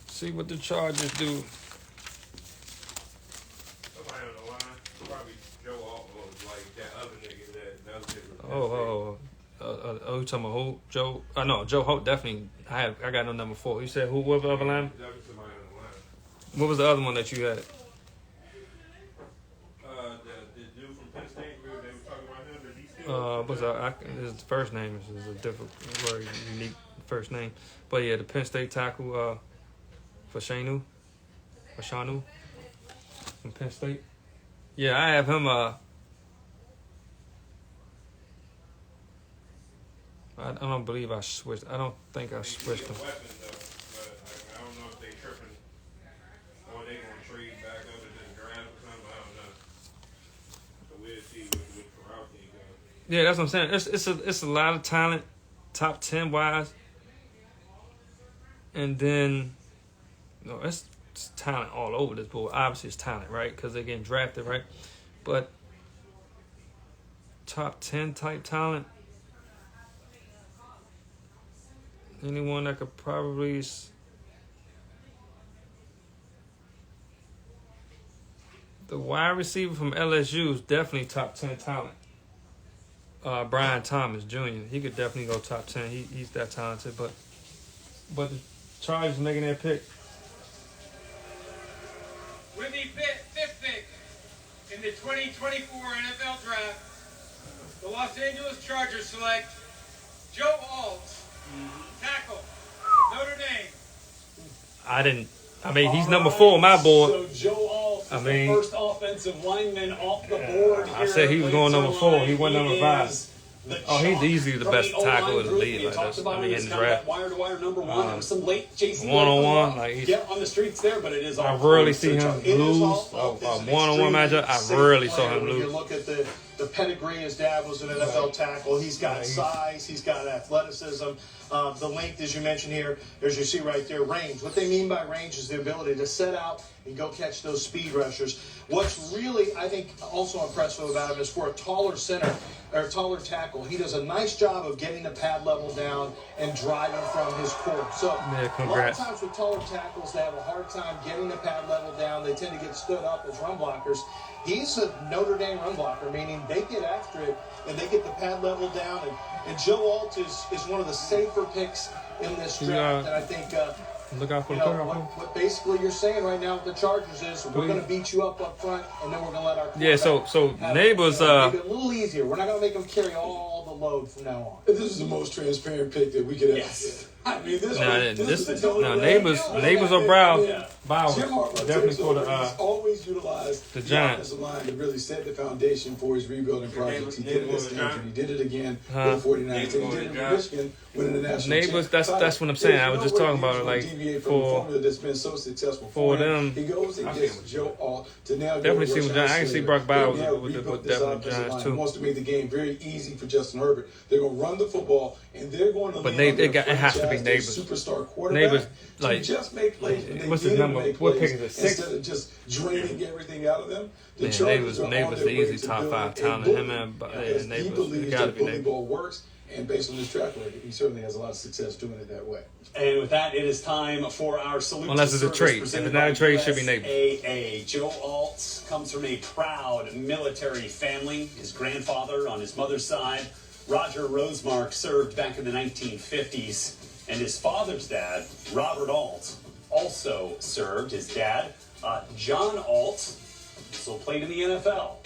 See what the Chargers do. Somebody on the line, probably Joe Altman, like that other nigga that nigga. You talking about who? Joe? No, Joe Holt definitely. I got no number 4. You said who? What was the other line? That was somebody on the line. What was the other one that you had? The dude from Penn State, they were talking about him. His first name is a different, very unique first name. But yeah, the Penn State tackle, Fashanu from Penn State. Yeah, I have him. I don't believe I switched. I don't think I switched him. Weapon, though, but I don't know if they tripping or they gonna trade back up into the draft or something. I don't know. So we'll see what route they go. Yeah, that's what I'm saying. It's a lot of talent, top 10 wise, and then it's talent all over this board. Obviously, it's talent, right? Because they're getting drafted, right? But top 10 type talent. Anyone that could probably... The wide receiver from LSU is definitely top 10 talent. Brian Thomas Jr. He could definitely go top 10. He's that talented, but the Chargers making their pick. With the fifth pick in the 2024 NFL Draft, the Los Angeles Chargers select Joe Alt, tackle, Notre Dame. He's number 4 on my board. So Joe Alt is the first offensive lineman off the board here. I said he was going number 4. He went number 5. He's easily the best tackle in the league. In the draft. Wire number 1. Some late Jason one-on-one. On the streets there, but it is. I rarely see him lose a one-on-one matchup. I rarely saw him lose. You look at the pedigree. His dad was an NFL tackle. He's got size. He's got athleticism. The length, as you mentioned here, as you see right there, range. What they mean by range is the ability to set out and go catch those speed rushers. What's really, I think, also impressive about him is for a taller center or taller tackle, he does a nice job of getting the pad level down and driving from his core. So a lot of times with taller tackles, they have a hard time getting the pad level down. They tend to get stood up as run blockers. He's a Notre Dame run blocker, meaning they get after it and they get the pad level down. And Joe Alt is one of the safer picks in this draft. And I think look out for the what basically you're saying right now with the Chargers is we're going to beat you up front, and then we're going to let our so Neighbors make it a little easier. We're not going to make them carry all the load from now on. This is the most transparent pick that we could ever get. I mean, Neighbors or Brown. Definitely for the always utilized the Giants line to really set the foundation for his rebuilding project. He did it at Stanford. He did it again with the 49ers. He did it in Michigan, winning the national Neighbors. That's what I'm saying. I was just talking about it, like for that's been so successful for them. He goes and gets Joe Alt to now definitely see with Giants. I can see Brock Bowers with definitely Giants too. He wants to make the game very easy for Justin Herbert. They're going to run the football and they're going to. But it has to be Neighbors. Superstar quarterback. Neighbors, like just make plays. What's his number? What pick is it? 6? Instead of just draining everything out of them. Neighbors, the easy top 5 talent. Him and Neighbors. He believes that bully ball works, and based on his track record, he certainly has a lot of success doing it that way. And with that, it is time for our salute. Unless it's a trade. If it's not a trade, it should be Neighbors. Joe Alt comes from a proud military family. His grandfather on his mother's side, Roger Rosemark, served back in the 1950s. And his father's dad, Robert Alt, also served. His dad, John Alt, also played in the NFL.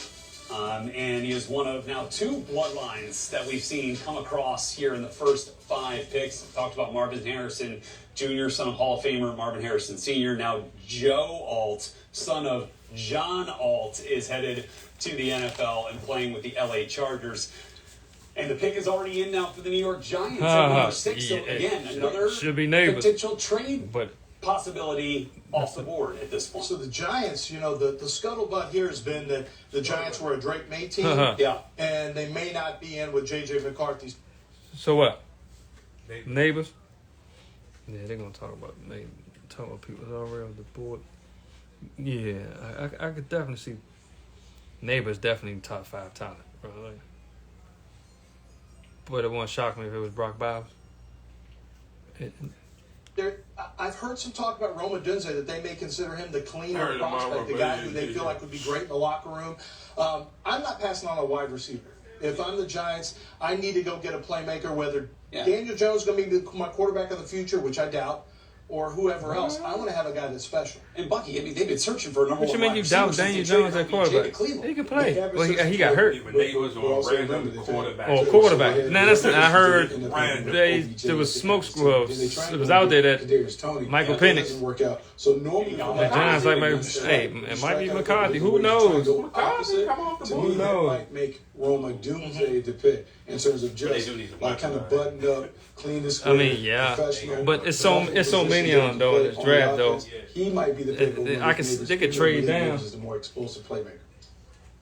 And he is one of now 2 bloodlines that we've seen come across here in the first 5 picks. Talked about Marvin Harrison Jr., son of Hall of Famer Marvin Harrison Sr. Now Joe Alt, son of John Alt, is headed to the NFL and playing with the LA Chargers. And the pick is already in now for the New York Giants at number 6. So again, another potential trade possibility off the board at this point. So the Giants, the scuttlebutt here has been that the Giants were a Drake May team, and they may not be in with J.J. McCarthy's. So what? Neighbors? Yeah, they're gonna talk about people already on the board. Yeah, I could definitely see Neighbors definitely top 5 talent, bro. But it won't shock me if it was Brock Bowers. I've heard some talk about Roma Dunze that they may consider him the cleaner prospect, the guy who they feel like would be great in the locker room. I'm not passing on a wide receiver. If I'm the Giants, I need to go get a playmaker, whether Daniel Jones is going to be my quarterback of the future, which I doubt, or whoever else. I want to have a guy that's special. And Bucky, I mean, they've been searching for a number 1 wide receiver. What you mean you doubt Daniel Jones at quarterback? He can play. Well, he got hurt. Quarterback. Now, I heard there was smoke scrubs. It was out there that Michael Penix. The Giants it might be McCarthy. Who knows? To me, that might make Roma Dunze the pick in terms of just kind of buttoned up, clean the square. I mean, yeah, but it's so many on them though in this draft though. He might be the pick. They could trade down. Is the more explosive playmaker.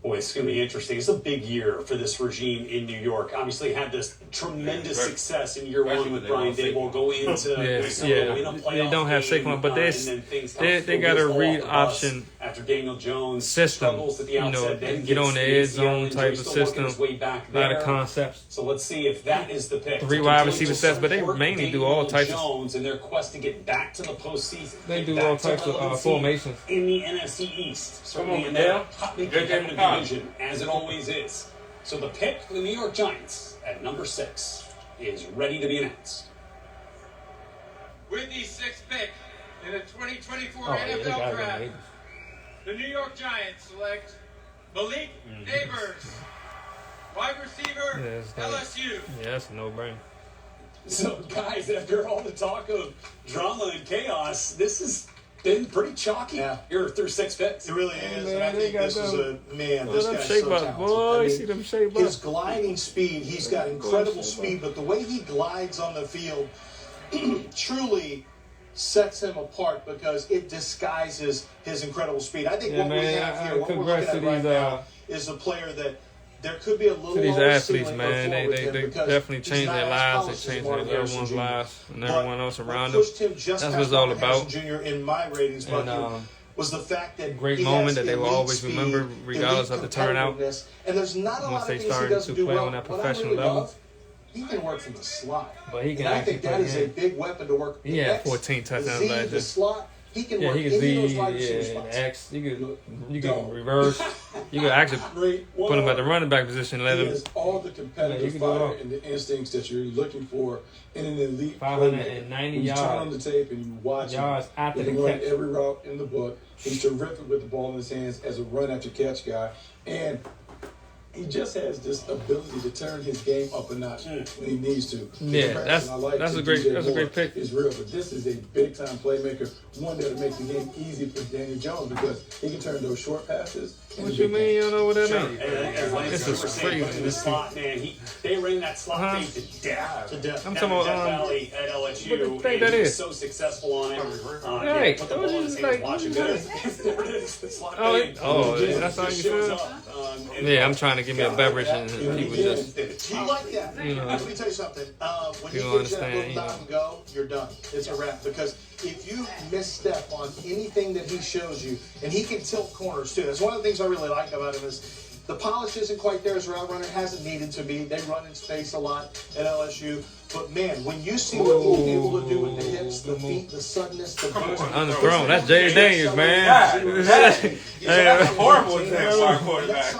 Boy, it's going to be interesting. It's a big year for this regime in New York. Obviously, had this tremendous success in year 1 with Brian Dable. Go into They don't have Saquon, but they got a read option after Daniel Jones system. struggles at the outset, then Get on the edge zone type of still working system. his way back A lot of there. concepts. So let's see if that is the pick. 3 to wide continue receiver to sets, but they support mainly do all Daniel types of. Jones in their quest to get back to the postseason. They do Get all back to types of relevancy formations. in the NFC East. Certainly on, in Dale. that hotly Get them competitive caught. division, as it always is. So the pick for the New York Giants at number 6 is ready to be announced. With the 6th pick in the 2024 Oh, yeah, they NFL got it. Draft, the New York Giants select Malik Neighbors, wide receiver, Yeah, it's like- LSU. Yeah, that's a no-brainer. So, guys, after all the talk of drama and chaos, this has been pretty chalky here through 6 picks. It really is, Man, and I they think got this is them. this them guy's shape so ups, talented. boy. I You mean, see them shape his ups. gliding speed, he's got incredible speed, but the way he glides on the field truly sets him apart because it disguises his incredible speed. I think Yeah, what we man, have here, what we're congrats looking at to right these, now, is a player that there could be a little To these lower athletes, ceiling man, or floor with they him because definitely he's change not their as lives. polished They as change Marvin their loved Harrison ones' Jr. lives and But everyone else what around them. pushed him just That's past what it's all Marvin Harrison about. Jr. in my ratings And, bucket was the fact that great he moment has that they will elite always speed, remember regardless elite of the turnout. competitiveness, and there's not a Once lot they of things he started doesn't to do play well. on that What I professional really level. love, he can work from the slot. But he can and I actually think that play is the a game. big weapon to work. He The had X, 14 touchdowns the Z, last the year. slot. He can Yeah, work he can any of those wide Z, receiver yeah, spots. X. You can reverse. You can actually Great. put him at the running back position. Let He him. has all the Yeah, competitive you can do it all. fire and the instincts that you're looking for in an elite 590 playmaker. When you turn on the tape and you watch yards him, after he the can run catch. every route in the book. He's terrific with the ball in his hands as a run after catch guy, and he just has this ability to turn his game up a notch when he needs to. The Yeah, comparison I like that's to a great DJ that's a great Moore pick. is real, but this is a big time playmaker, one that'll make the game easy for Daniel Jones because he can turn those short passes. into What you big mean? You don't know what that Sure. means? And like This you is were saying, crazy. in the slot, man, they ran that slot Uh-huh. thing to death. To death. I'm Down talking in Death about. Valley at LSU, what do you think and that he was is? so successful on it. Hey, Put the that ball was in his just hands, like- watch it go. There it is, the slot Oh, thing. oh, Just that's how you shows feel? up, and Yeah, I'm trying to give me a beverage, and people just. Do you like that? You know. Let me tell you something. When You you don't get you that understand, little you dot know. and go, you're done. It's a wrap. Because if you misstep on anything that he shows you, and he can tilt corners too. That's one of the things I really like about him is the polish isn't quite there as a route runner. It hasn't needed to be. They run in space a lot at LSU. But man, when you see what he's able to do with the hips, the feet, the suddenness, the burst. Underthrown. That's Jay Daniels, man. That's a horrible example for our quarterback.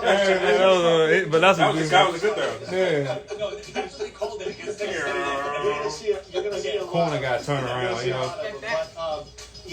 But that's That was a good throw. yeah. No, that's what they called it against Texas You're gonna see a lot Corner of got it. turned You're around, gonna see you a know. lot of it.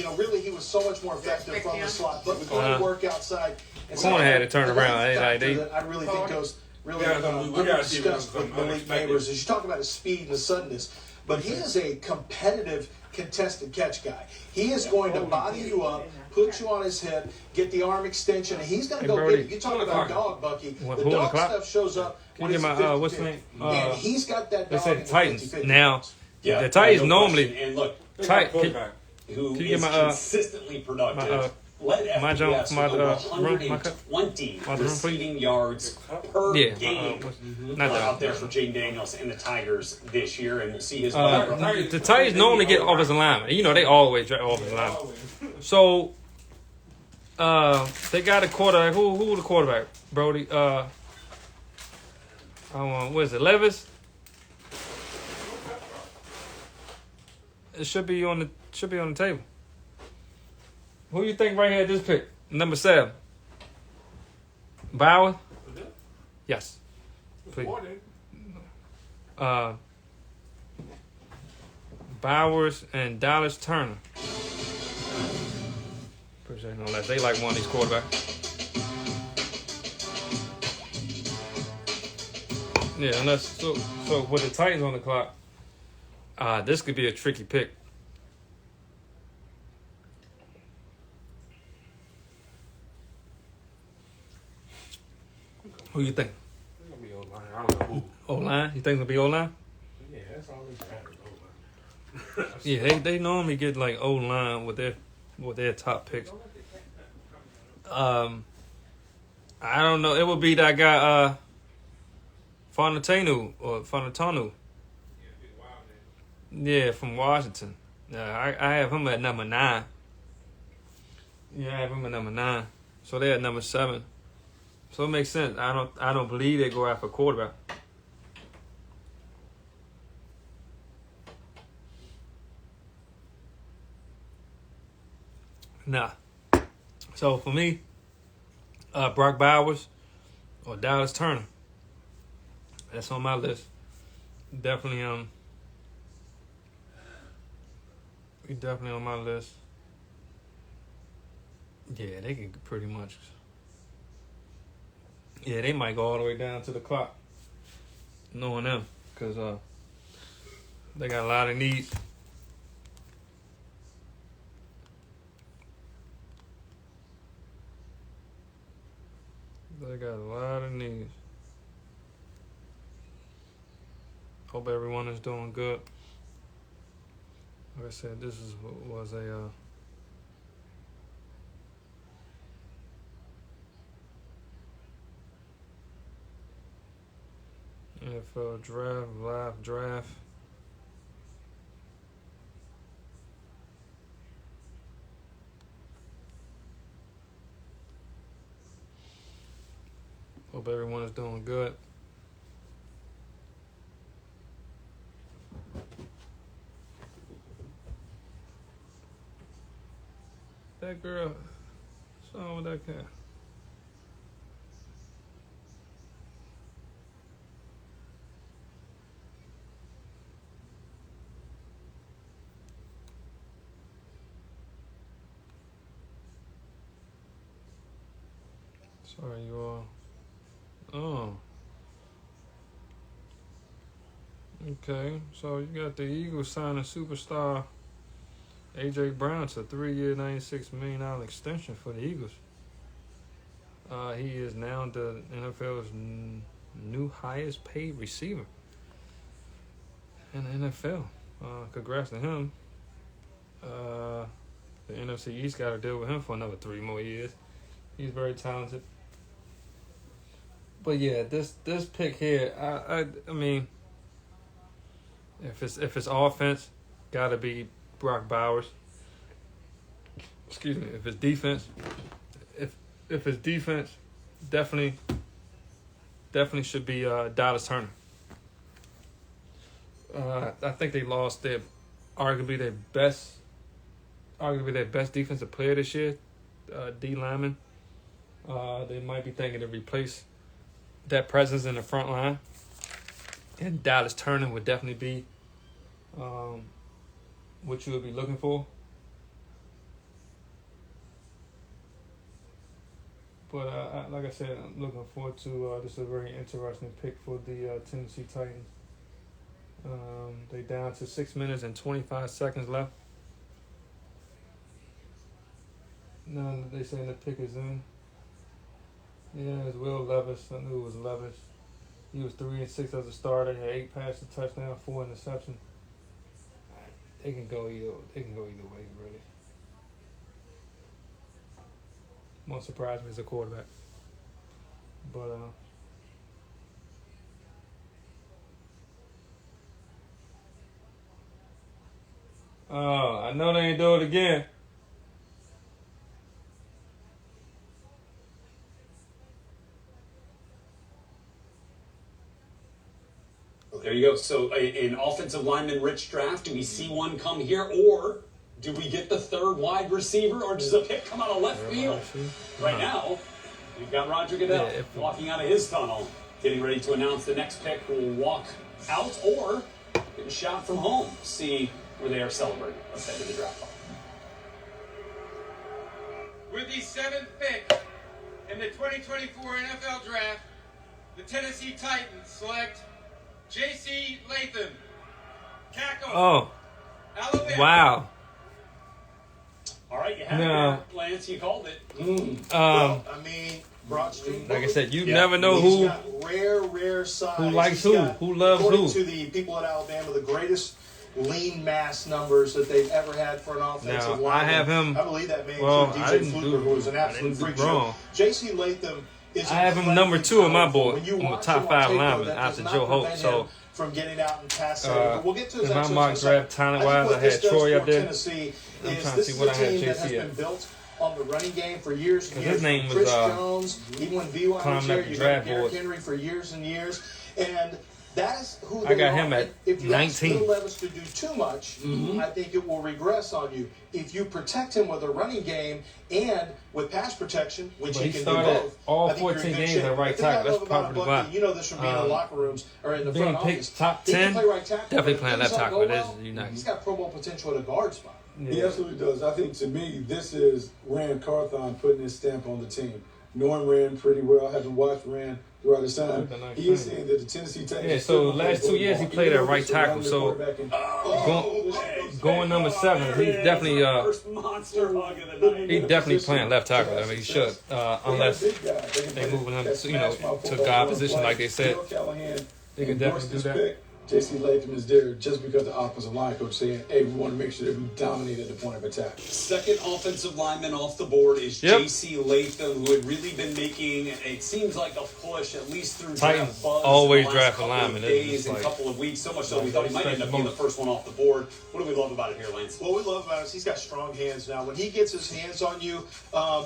But really, he was so much more effective from the slot. But with going to work outside, and Corner had to turn around. I really think goes really We gotta see discussed with something Malik unexpected. Neighbors. As you talk about his speed and the suddenness, but he is a competitive contested catch guy. He is going to body you up, put you on his hip, get the arm extension, and he's going to Hey, go Brody. get it. You talk about dog, Bucky. What, The who on the dog clock? stuff shows up Can when you it's get my, 50-50. what's his name? And he's got that They dog said in the Titans. 50-50. Now, Yeah, the Titans no normally. question. And look, Tight. Quarterback. who Can you is get my, consistently productive. my, led my FBS jump- with my, over room, my cut? 120 My room, please? receiving yards per Yeah. game Not out that. there for Jay Daniels and the Tigers this year, and we'll see his The Titans normally get offensive linemen. You know, they always draft offensive linemen. So, they got a quarterback. Who the quarterback? Brody. What is it? Levis. It should be on the table. Who you think right here at this pick? Number 7. Bauer. Yes. Please. Bowers and Dallas Turner. Appreciate no less. They like one of these quarterbacks. Yeah, unless so with the Titans on the clock, this could be a tricky pick. Who you think? It's gonna be O-line. I don't know who. O-line? You think it'll be O-line? Yeah, that's all they have is O-line. Yeah, they normally get like O-line with their top picks. I don't know. It would be that guy Fonatanu. Yeah, from Washington. I have him at number 9. Yeah, I have him at number 9. So they're at number 7. So it makes sense. I don't believe they go after quarterback. Nah. So for me, Brock Bowers or Dallas Turner. That's on my list. Definitely definitely on my list. Yeah, they can pretty much. Yeah, they might go all the way down to the clock. Knowing them, because they got a lot of needs. They got a lot of needs. Hope everyone is doing good. Like I said, this was a NFL draft, live draft. Hope everyone is doing good. That girl, what's wrong with that cat? Sorry, you all. Oh. Okay, so you got the Eagles signing superstar A.J. Brown to a 3-year, $96 million extension for the Eagles. He is now the NFL's new highest paid receiver in the NFL. Congrats to him. The NFC East got to deal with him for another 3 more years. He's very talented. But yeah, this pick here, I mean, if it's offense, gotta be Brock Bowers. Excuse me. If it's defense, if it's defense, definitely should be Dallas Turner. I think they lost arguably their best defensive player this year, D lineman. They might be thinking to replace that presence in the front line, and Dallas Turner would definitely be what you would be looking for. But like I said, I'm looking forward to this is a very interesting pick for the Tennessee Titans. They down to 6 minutes and 25 seconds left. Now they saying the pick is in. Yeah, it's Will Levis. I knew it was Levis. He was 3-6 as a starter. Had 8 passes, touchdown, 4 interceptions. They can go either way, really. Won't surprise me as a quarterback. But I know they ain't do it again. There you go. So an offensive lineman rich draft, do we see one come here, or do we get the 3rd wide receiver, or does a pick come out of left field? Right now, we've got Roger Goodell walking out of his tunnel, getting ready to announce the next pick will walk out or get a shot from home. See where they are celebrating. Let's head to the draft hall. With the 7th pick in the 2024 NFL Draft, the Tennessee Titans select J.C. Latham, Cackle, Alabama. Wow. All right, you have it, Lance. You called it. Well, I mean, Broad Street. Like I said, you never know He's who got rare size. who likes He's who, got, who loves according who. to the people at Alabama, the greatest lean mass numbers that they've ever had for an offensive Now, lineman. I have him. I believe that man, Well, DJ Fluker, who was an absolute freak show. J.C. Latham is. I have him number 2 on my board. When you I'm a watch top him on 5 tape, lineman that after does Joe not Holt. prevent So him from getting out and pass setting. But we'll get to his in my actions mock in a second. draft talent wise, I had think what Troy this up does there. for Tennessee I'm is trying to this see is what a I had team that JC has at. been built on the running game for years and 'Cause years. his name was, Chris Jones, even when BYU was climbing here, up the you draft got Derrick board. Henry for years and years. And that is who I they got are. him at If you ask 19. Will Levis to do too much, I think it will regress on you. If you protect him with a running game and with pass protection, which But he he can do started both, all I think you're in 14 good games shape. at right The thing I tackle. love That's about probably Bucky, why. you know this from being in the locker rooms or in the being front picked office. top He 10, can play right tackle. definitely If playing things left don't tackle. go It is well, unique. He's got Pro Bowl potential at a guard spot. He absolutely does. I think to me, this is Rand Carthon putting his stamp on the team. Knowing Rand pretty well, having watched Rand throughout his time, he is saying that the Tennessee Titans. Yeah, so last 2 years he played at right tackle. So going number 7, he's definitely First monster hug of the night. he definitely playing left tackle. I mean, he should, unless they moving him, to guard position like they said. They could definitely do that. J.C. Latham is there just because the offensive line coach saying, hey, we want to make sure that we dominate at the point of attack. Second offensive lineman off the board is J.C. Latham, who had really been making, it seems like, a push at least through Titans draft buzz always in the last draft a couple lineman. of It's days just and like- couple of weeks, so much so we thought he might end up being the first one off the board. What do we love about it here, Lance? What we love about it is he's got strong hands now. When he gets his hands on you,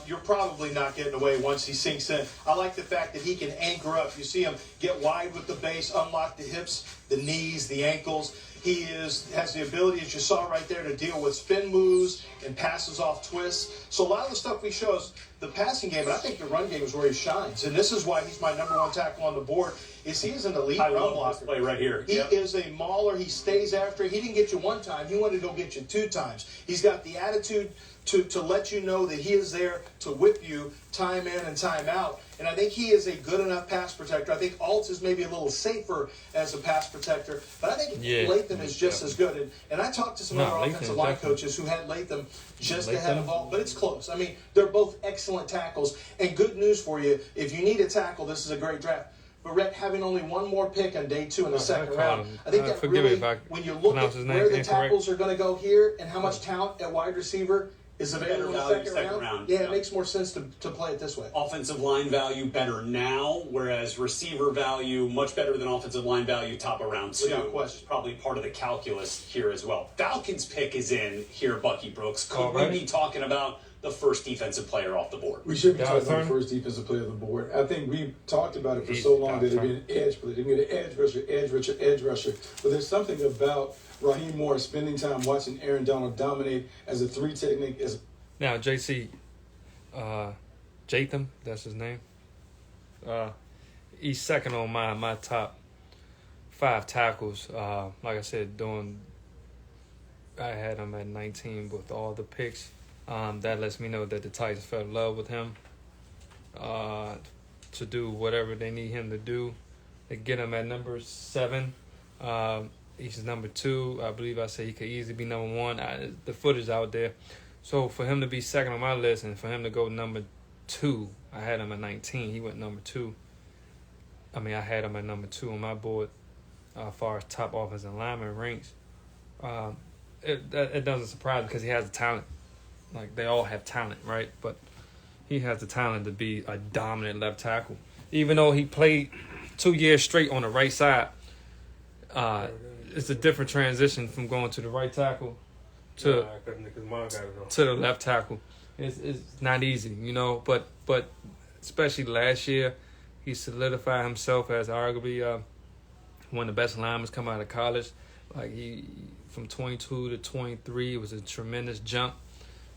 you're probably not getting away once he sinks in. I like the fact that he can anchor up. You see him get wide with the base, unlock the hips, the knees, the ankles. He has the ability, as you saw right there, to deal with spin moves and passes off twists. So a lot of the stuff we show is the passing game, but I think the run game is where he shines. And this is why he's my number 1 tackle on the board, is he is an elite I run love blocker. this play right here. He is a mauler. He stays after. He didn't get you 1 time. He wanted to go get you 2 times. He's got the attitude to let you know that he is there to whip you time in and time out. And I think he is a good enough pass protector. I think Alt is maybe a little safer as a pass protector, but I think Latham is just as good. And I talked to some other Latham offensive line definitely. coaches who had Latham just ahead of Alt, but it's close. I mean, they're both excellent tackles. And good news for you, if you need a tackle, this is a great draft. But Rhett, having only 1 more pick on day 2 in the second round, I think that forgive me really, if I when you look at pronounce his name where the incorrect. tackles are going to go here and how much talent at wide receiver is available in the value second round, yeah, it makes more sense to play it this way. Offensive line value better now, whereas receiver value much better than offensive line value top of round 2. Without question. Which is probably part of the calculus here as well. Falcons pick is in here, Bucky Brooks. Could All right. we be talking about the first defensive player off the board? We should be talking about turn. the first defensive player on the board. I think we've talked about it for He's so long that God's it'd be an edge play. They're going to edge rusher, edge rusher, edge rusher. But there's something about Raheem Morris spending time watching Aaron Donald dominate as a 3 technique. Now, J.C. Jatham, that's his name. He's second on my top 5 tackles. Like I said, I had him at 19 with all the picks. That lets me know that the Titans fell in love with him to do whatever they need him to do. They get him at number 7. He's number 2. I believe I said he could easily be number 1. The footage out there. So for him to be second on my list and for him to go number 2, I had him at 19. He went number 2. I had him at number 2 on my board as far as top offensive lineman ranks. It doesn't surprise me because he has the talent. Like, they all have talent, right? But he has the talent to be a dominant left tackle. Even though he played 2 years straight on the right side, it's a different transition from going to the right tackle to the left tackle. It's not easy, but especially last year, he solidified himself as arguably one of the best linemen come out of college. Like, he from 22 to 23 was a tremendous jump.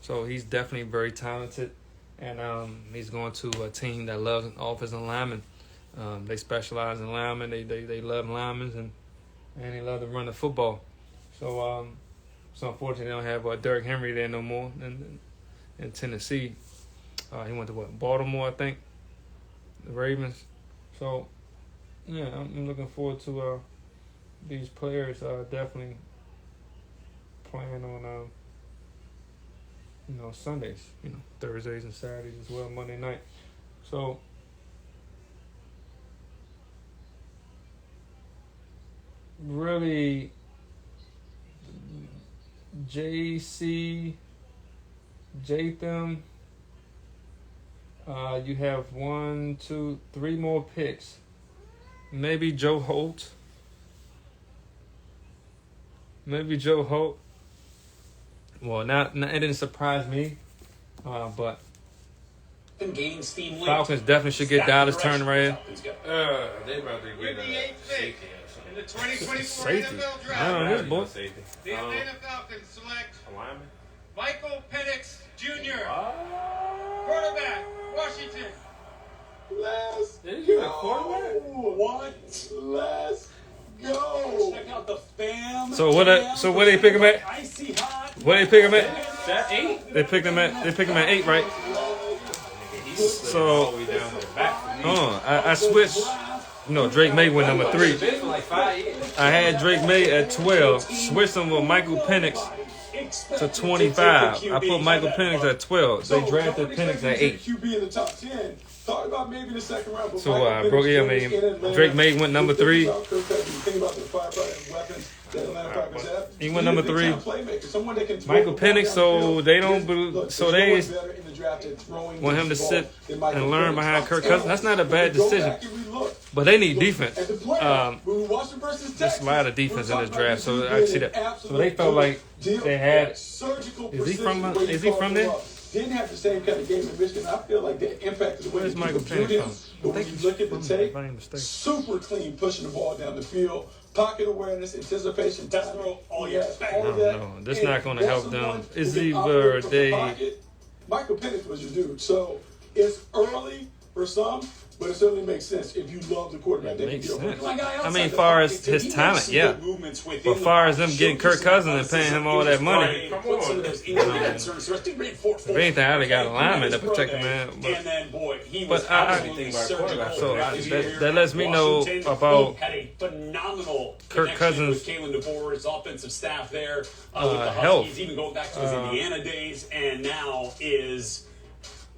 So he's definitely very talented, and he's going to a team that loves offensive linemen. They specialize in linemen. They love linemen, and they love to run the football. So unfortunately, they don't have Derrick Henry there no more in Tennessee. He went to Baltimore, I think, the Ravens. So yeah, I'm looking forward to these players definitely playing on Sundays, Thursdays and Saturdays as well, Monday night. So really, J.C. Jatham, you have 1, 2, 3 more picks. Maybe Joe Holt. Well, now it didn't surprise me. But Gaining steam late. Falcons definitely should get Dallas turned right here. They about to With get the 8th pick in the 2024 Safety. NFL I Draft, don't know this boy. Safety. the Atlanta Falcons select A lineman? Michael Penix Jr., quarterback, Washington. Let's Did you go. a quarterback? What? Let's go. Check out the fam. So where they pick him at? Icy hot. Where they pick him at? That 8? They picked him at 8, right? So All the way down to the back for me. hold on. I switched. You know, Drake May went number 3. Been for like 5 years. I had Drake May at 12. Switched him with Michael Penix to 25. I put Michael Penix at 12. They drafted Penix at 8. QB in the top 10. Thought about maybe the second round. But So, Michael bro, Penix yeah, I Jr. mean, in Atlanta. Drake May went number 3. Think about Kirk Cousins. Think about the firefighting weapons that Atlanta Falcons have. He went number 3. Playmaker, someone that can throw Michael the ball Penix, down so the field. they don't Look, so there's they no one better in the draft at throwing want him to the ball sit than Michael and learn Penix. behind Kirk And Cousins. That's not a bad when we go decision. back and we look, But they need look defense. at the player. When we watch him versus There's Texas, a lot of defense in we're this talking draft, about so this I dude see being that. an So absolute they felt like deal. they had. Surgical Is he from- precision, the way is he called from him there? up. Didn't have the same kind of game in Michigan. I feel like that impacted the way Where's that Michael people viewed Penix him. from? But I when think you look at the he's tape, from, if I'm not mistaken. super clean pushing the ball down the field, pocket awareness, anticipation, That's timing, real- all he you has expect. all I of don't that. know. This And not gonna that's help the them. one It's who can either operate from the they- pocket. Michael Penix was your dude. So it's early for some, but it certainly makes sense if you love the quarterback. It that can makes get over sense. the My guy I outside mean, the far as pocket, too, his he talent, makes some yeah. good movements within But the far as pocket, them getting showcasing Kirk Cousins and paying him all that money. Put some of those injury concerns. If If anything, I would got a lineman to protect him, man. And then, boy, he But was I- absolutely surgical. So This that year. lets me know Washington, about he had a phenomenal Kirk connection Cousins' with Kalen DeBoer, his offensive staff there, with the Huskies, health. even going back to his Indiana days, and now is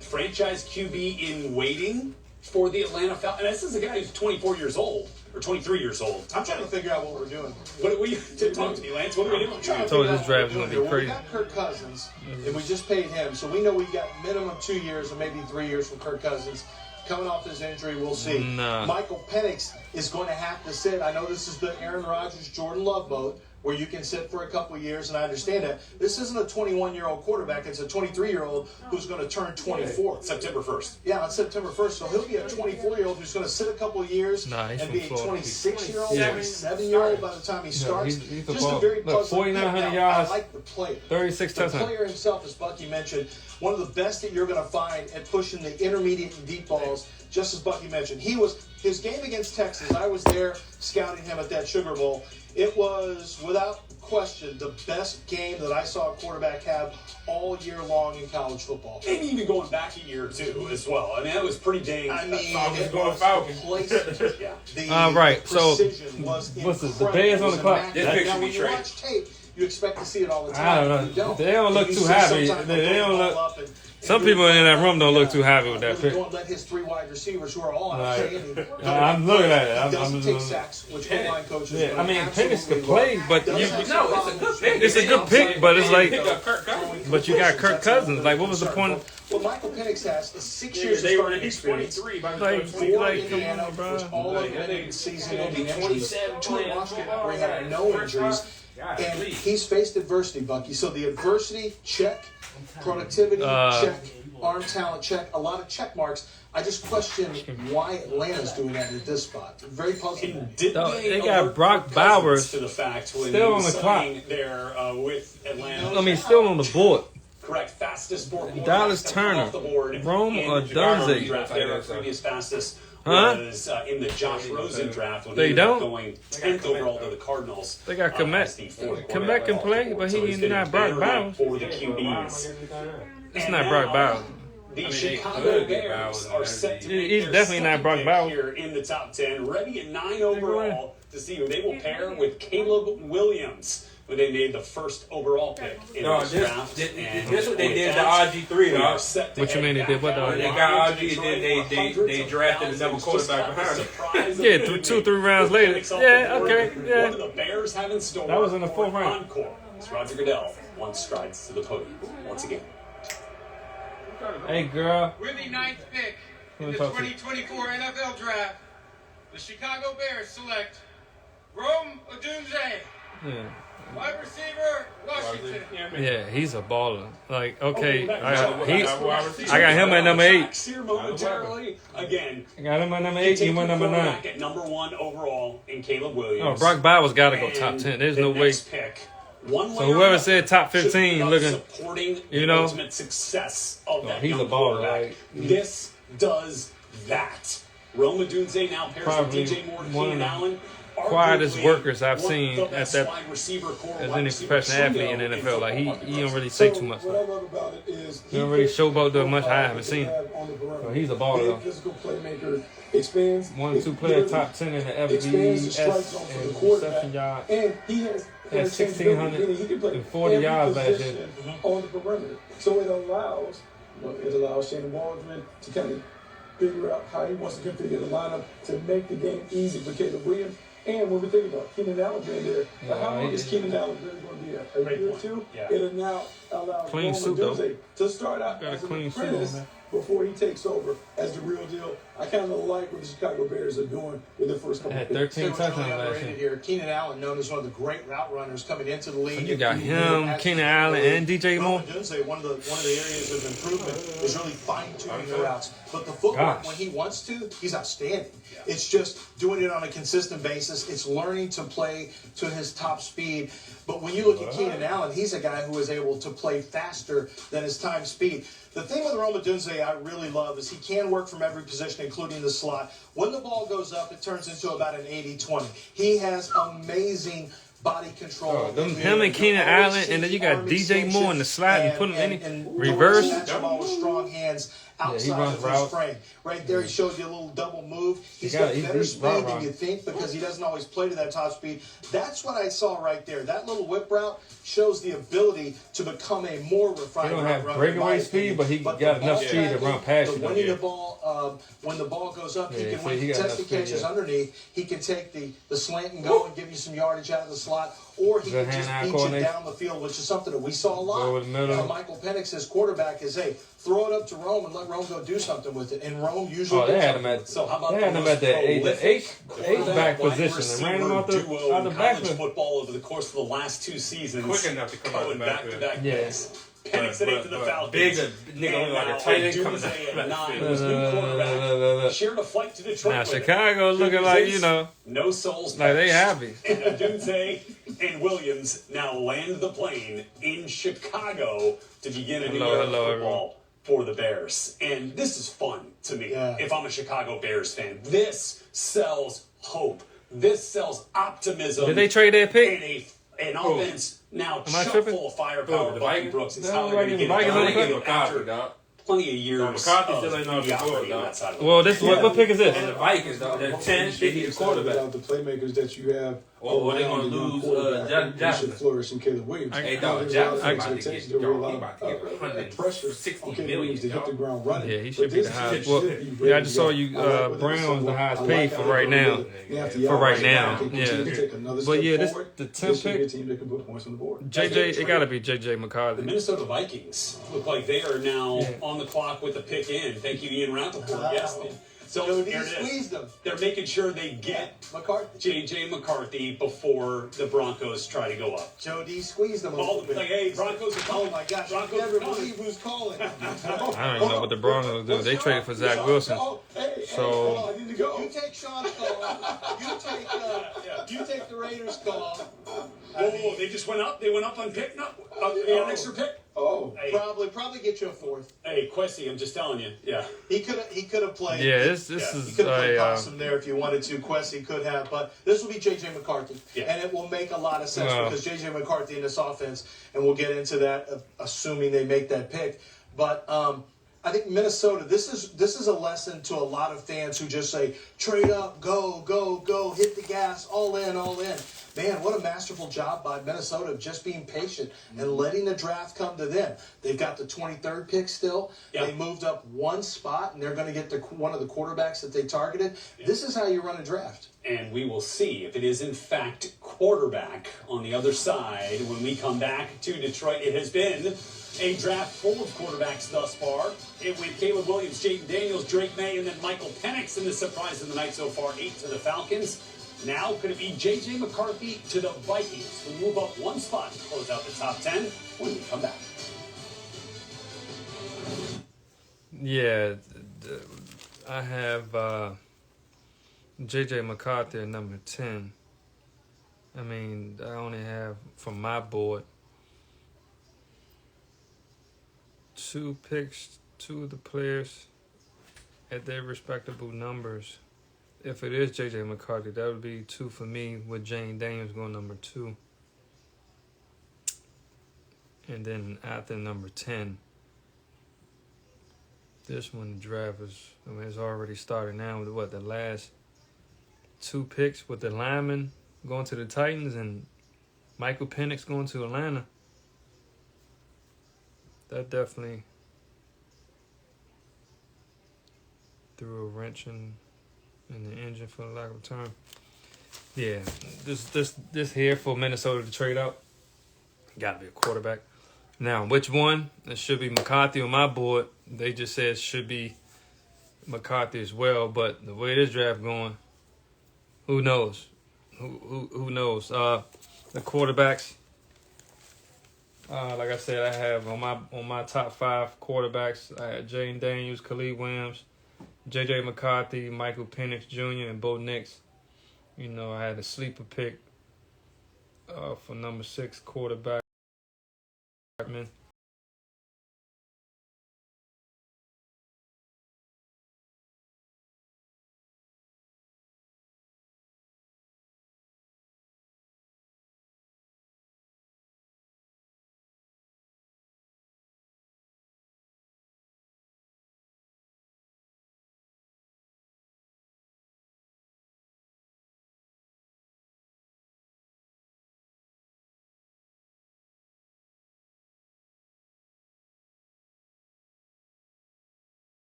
franchise QB in waiting for the Atlanta Falcons. And this is a guy who's 24 years old, or 23 years old. I'm trying to figure out what we're doing. What are we talk to me, Lance? What are we doing? I'm trying to told figure this out draft what is we're gonna be doing here. Well, we crazy. got Kirk Cousins, and we just paid him, so we know we got minimum 2 years or maybe 3 years from Kirk Cousins. Coming off his injury, we'll see. Nah. Michael Penix is going to have to sit. I know this is the Aaron Rodgers, Jordan Love mode, where you can sit for a couple of years, and I understand that. This isn't a 21-year-old quarterback. It's a 23-year-old who's going to turn 24. September 1st. Yeah, on September 1st. So he'll be a 24-year-old who's going to sit a couple of years Nah, he's and from be a Florida. 26-year-old, Yeah. 27-year-old by the time he starts. he's Just about- a very look, puzzling 4,900 pick. Now, yards, I like the player. 36 The touchdowns. player himself, as Bucky mentioned, one of the best that you're going to find at pushing the intermediate and deep balls, just as Bucky mentioned. His game against Texas, I was there scouting him at that Sugar Bowl. It was, without question, the best game that I saw a quarterback have all year long in college football. Maybe even going back a year or two as well. I mean, that was pretty dang. I mean, Falcons it going was Falcons. the place. Yeah. The Right, so, precision was what's this, the incredible. Bears on It the was clock? immaculate. This Now, picture when be you straight. watch tape, you expect to see it all the time. I don't know. You don't. They don't look You too see happy. sometimes They they'll don't go look- up and Some people in that room don't look too happy with that really pick. don't let his 3 wide receivers, who are all Right. outstanding. I'm looking at it. He I'm doesn't just- take sacks, which O-line coaches. Yeah, I mean, Penix could absolutely play, love. but Does you- have No, some it's a good pick. It's a good pick, but it's like, Pick up Kirk Cousins. but you got Kirk Cousins. Like, what was the point? Well, Michael Penix has 6 Yeah, years of they were starting he's experience. 23 by the Like, time For like, come Indiana, on, bro. which all of Like, them that in nigga season-ending be injuries. 27 To a Washington where he had no First injuries. round. And Golly. he's faced adversity, Bucky. So the adversity, check. Productivity, check. Arm talent, check. A lot of check marks. I just question why Atlanta's doing that at this spot. Very puzzling. Did No, they got alert Brock Cousins Bowers to the fact when still he on was the clock. signing there with Atlanta. I mean, still on the board. Correct, fastest 4 quarterbacks Dallas coming Turner, off the board Rome in or the Chicago Dunze? draft. Their previous fastest Huh? was in the Josh Rosen draft when They he ended up don't? going 10th overall to the Cardinals. They got as Komet. the fourth Komet quarterback can off the play, board. but So he he's ain't been not Brock better ranked Bowers. for the QBs. It's And not Brock now, Bowers. The mean, they Chicago could get Bears Bowers are on set to that make He's their definitely not second Brock pick Bowers. here in the top 10, ready at 9 overall to see who they will pair with Caleb Williams, who they made the first overall pick in No, this this draft. And what they with did to that, RG3, we are dog. set to What you head mean they back did what, out dog? on They the got line RG, to Detroit then they for hundreds drafted of another thousands. quarterback Just behind got the him. surprise of Yeah, the 2-3 rounds Penix later. off Yeah, the board. okay, yeah. What do the Bears have in store? That was in the for fourth round. Encore as Roger Goodell once strides to the podium once again. Hey, girl. With the 9th pick in Let me the talk to you. 2024 NFL Draft, the Chicago Bears select Rome Odunze, Yeah. wide receiver, Washington. Yeah, he's a baller. Like, okay, I got I him at number 8. Here momentarily. Again, I got him at number you 8. take He went your number 9. quarterback at number 1 overall in Caleb Williams. Oh, Brock Bowers got to go top And 10. There's the no way. next pick, one So whoever said top 15 looking, supporting you the know, ultimate success of that he's young a baller, quarterback. right? This does that. Rome Odunze now pairs with Probably DJ Moore, one of Keenan the Allen. quietest Arguably workers I've one of seen the at best that wide receiver core, as wide any receiver professional athlete in the trio NFL. Like he football don't really So, say too much. what I love about it is He don't really can showboat that much. I provide haven't what seen they it. have on the perimeter. So he's a baller, Big though. physical playmaker, expands 1-2 it player, literally top 10 in the expands the strike FBS zone for the and quarterback, reception yard. and he has Has interchangeability, meaning he can play 1,640 every yards last year. position on the perimeter. So it allows Shane Waldron to kind of figure out how he wants to configure the lineup to make the game easy for Caleb Williams. And when we think about Keenan Allen being there, how long is Keenan Allen really going to be there? A year or two? Yeah. It'll now allow Clean Rome suit, though. Odunze to start out Got a as an clean suit on apprentice there. before he takes over as the real deal. I kind of like what the Chicago Bears are doing with their first couple Had of picks. 13 What's really touchdowns last underrated year. here, Keenan Allen, known as one of the great route runners coming into the league. You got him, Keenan Allen, and DJ Moore. One of the areas of improvement is really fine tuning the routes. But the footwork, Gosh. when he wants to, he's outstanding. It's just doing it on a consistent basis. It's learning to play to his top speed. But when you look at Keenan Allen, he's a guy who is able to play faster than his time speed. The thing with Rome Odunze I really love is he can work from every position, including the slot. When the ball goes up, it turns into about an 80-20. He has amazing body control. Him and Keenan Allen, and then you got DJ Moore in the slot and put him in reverse. Catch the ball with strong hands outside runs of his routes. frame. Right there, he shows you a little double move. He's got- got he's better speed than route you think because he doesn't always play to that top speed. That's what I saw right there. That little whip route shows the ability to become a more refined He don't route have runner, breakaway in my speed, opinion. but he the got ball enough speed to tracking, run past you, the though. winning Yeah. the ball, when the ball goes up, Yeah, he can so win he got contested enough speed, catches yeah. underneath. He can take the slant and go and give you some yardage out of the slot, or he Good can just hand-eye beat you coordination. down the field, which is something that we saw a lot. Go over the middle. From Michael Penix, his quarterback, is, hey, throw it up to Rome and let Rome go do something with it. And Rome usually Oh, they does had him something. at So how about they had him the at the most eight prolific back wide position and ran him receiver out the duo in back. college football over the course of the last 2 seasons. Quick enough to come out the going backfield. back-to-back Yeah. picks. Penix it into the Falcons. Bigger nigga And like now a tight end Odunze coming out at the 9 backfield. was new quarterback. Shared a flight to Detroit. Now with him. Chicago looking like, you know, No souls. like they perished. happy. And Odunze and Williams now land the plane in Chicago to begin a new era of Hello, football for the Bears. And this is fun to me if I'm a Chicago Bears fan. This sells hope. This sells optimism. Did they trade their pick? And an offense now Am I chock tripping? full of firepower. the Bucky Vikings? Brooks is No, how they're going to the get it Vikings done on the They get pick. McCarthy, after dog. plenty of years McCarthy still ain't of on the board, mediocrity on dog. that side of the Well, this what pick is And the this? Vikings, dog, they're 10, they need a quarterback. Without the playmakers that you have, Or they around gonna the young lose, quarterback, Jackson. they should flourish in Caleb Williams. Hey, dog, There's a lot of Jackson about to expectations get- to roll dog, he out, about to get pressure 160 on Caleb million, Williams to hit the dog. ground running. Yeah, he But should be this the kid highest. should Well, be ready yeah, I just to saw go. you. I like what they Brown's saw. the highest I paid like for how right they now. did it. Now, For right now, they continue yeah. to take another But step yeah, this forward. the This 10th should be a pick. team that can put points on the board. JJ, it got to be JJ The McCarthy. Minnesota Vikings look like they are now on the clock with the pick in. Thank you, Ian Rappaport. Yes. So Joe here D it is. squeezed him. They're making sure they get McCarthy. J.J. McCarthy before the Broncos try to go up. Joe D squeezed him a little Call bit. like, hey, Broncos are Oh coming. my gosh! Broncos you are never coming. believe who's calling. I don't even know what the Broncos do. They traded for Zach Wilson. So- I need to go. You take Sean's call. You take the Raiders' call. Whoa, they just went up. They went up on pick. No, they had an extra pick. Oh, Hey, Probably get you a fourth. hey, Quessy, I'm just telling you. Yeah. He could have played. Yeah, this He is could have played a. possum there if you wanted to. Quessy could have, but this will be J.J. McCarthy, Yeah. and it will make a lot of sense Wow. because J.J. McCarthy in this offense, and we'll get into that, assuming they make that pick. But I think Minnesota. This is a lesson to a lot of fans who just say trade up, go, go, go, hit the gas, all in, all in. Man, what a masterful job by Minnesota of just being patient and letting the draft come to them. They've got the 23rd pick still. Yeah. They moved up one spot, and they're going to get one of the quarterbacks that they targeted. This is how you run a draft. And we will see if it is in fact quarterback on the other side when we come back to Detroit. It has been a draft full of quarterbacks thus far. It went Caleb Williams, Jaden Daniels, Drake May, and then Michael Penix in the surprise of the night so far. 8 to the Falcons, Now, could it be J.J. McCarthy to the Vikings, who move up one spot to close out the top 10 when we come back? Yeah, I have J.J. McCarthy at number 10. I mean, I only have, from my board, 2 picks, 2 of the players at their respectable numbers. If it is J.J. McCarthy, that would be 2 for me, with Jane Daniels going number 2. And then after number 10, this one, the draft is, I mean, it's already started now with what, the last 2 picks with the linemen going to the Titans and Michael Penix going to Atlanta. That definitely threw a wrench in the engine, for the lack of a term. Yeah, this here for Minnesota to trade out. Got to be a quarterback. Now, which one? It should be McCarthy on my board. They just said it should be McCarthy as well. But the way this draft going, who knows? Who knows? The quarterbacks. Like I said, I have on my top 5 quarterbacks. I had Jane Daniels, Khalid Williams, J.J. McCarthy, Michael Penix Jr., and Bo Nix. You know, I had a sleeper pick for number 6 quarterback.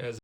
As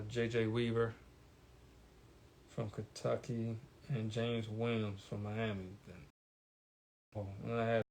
J.J. Weaver from Kentucky and James Williams from Miami. And I had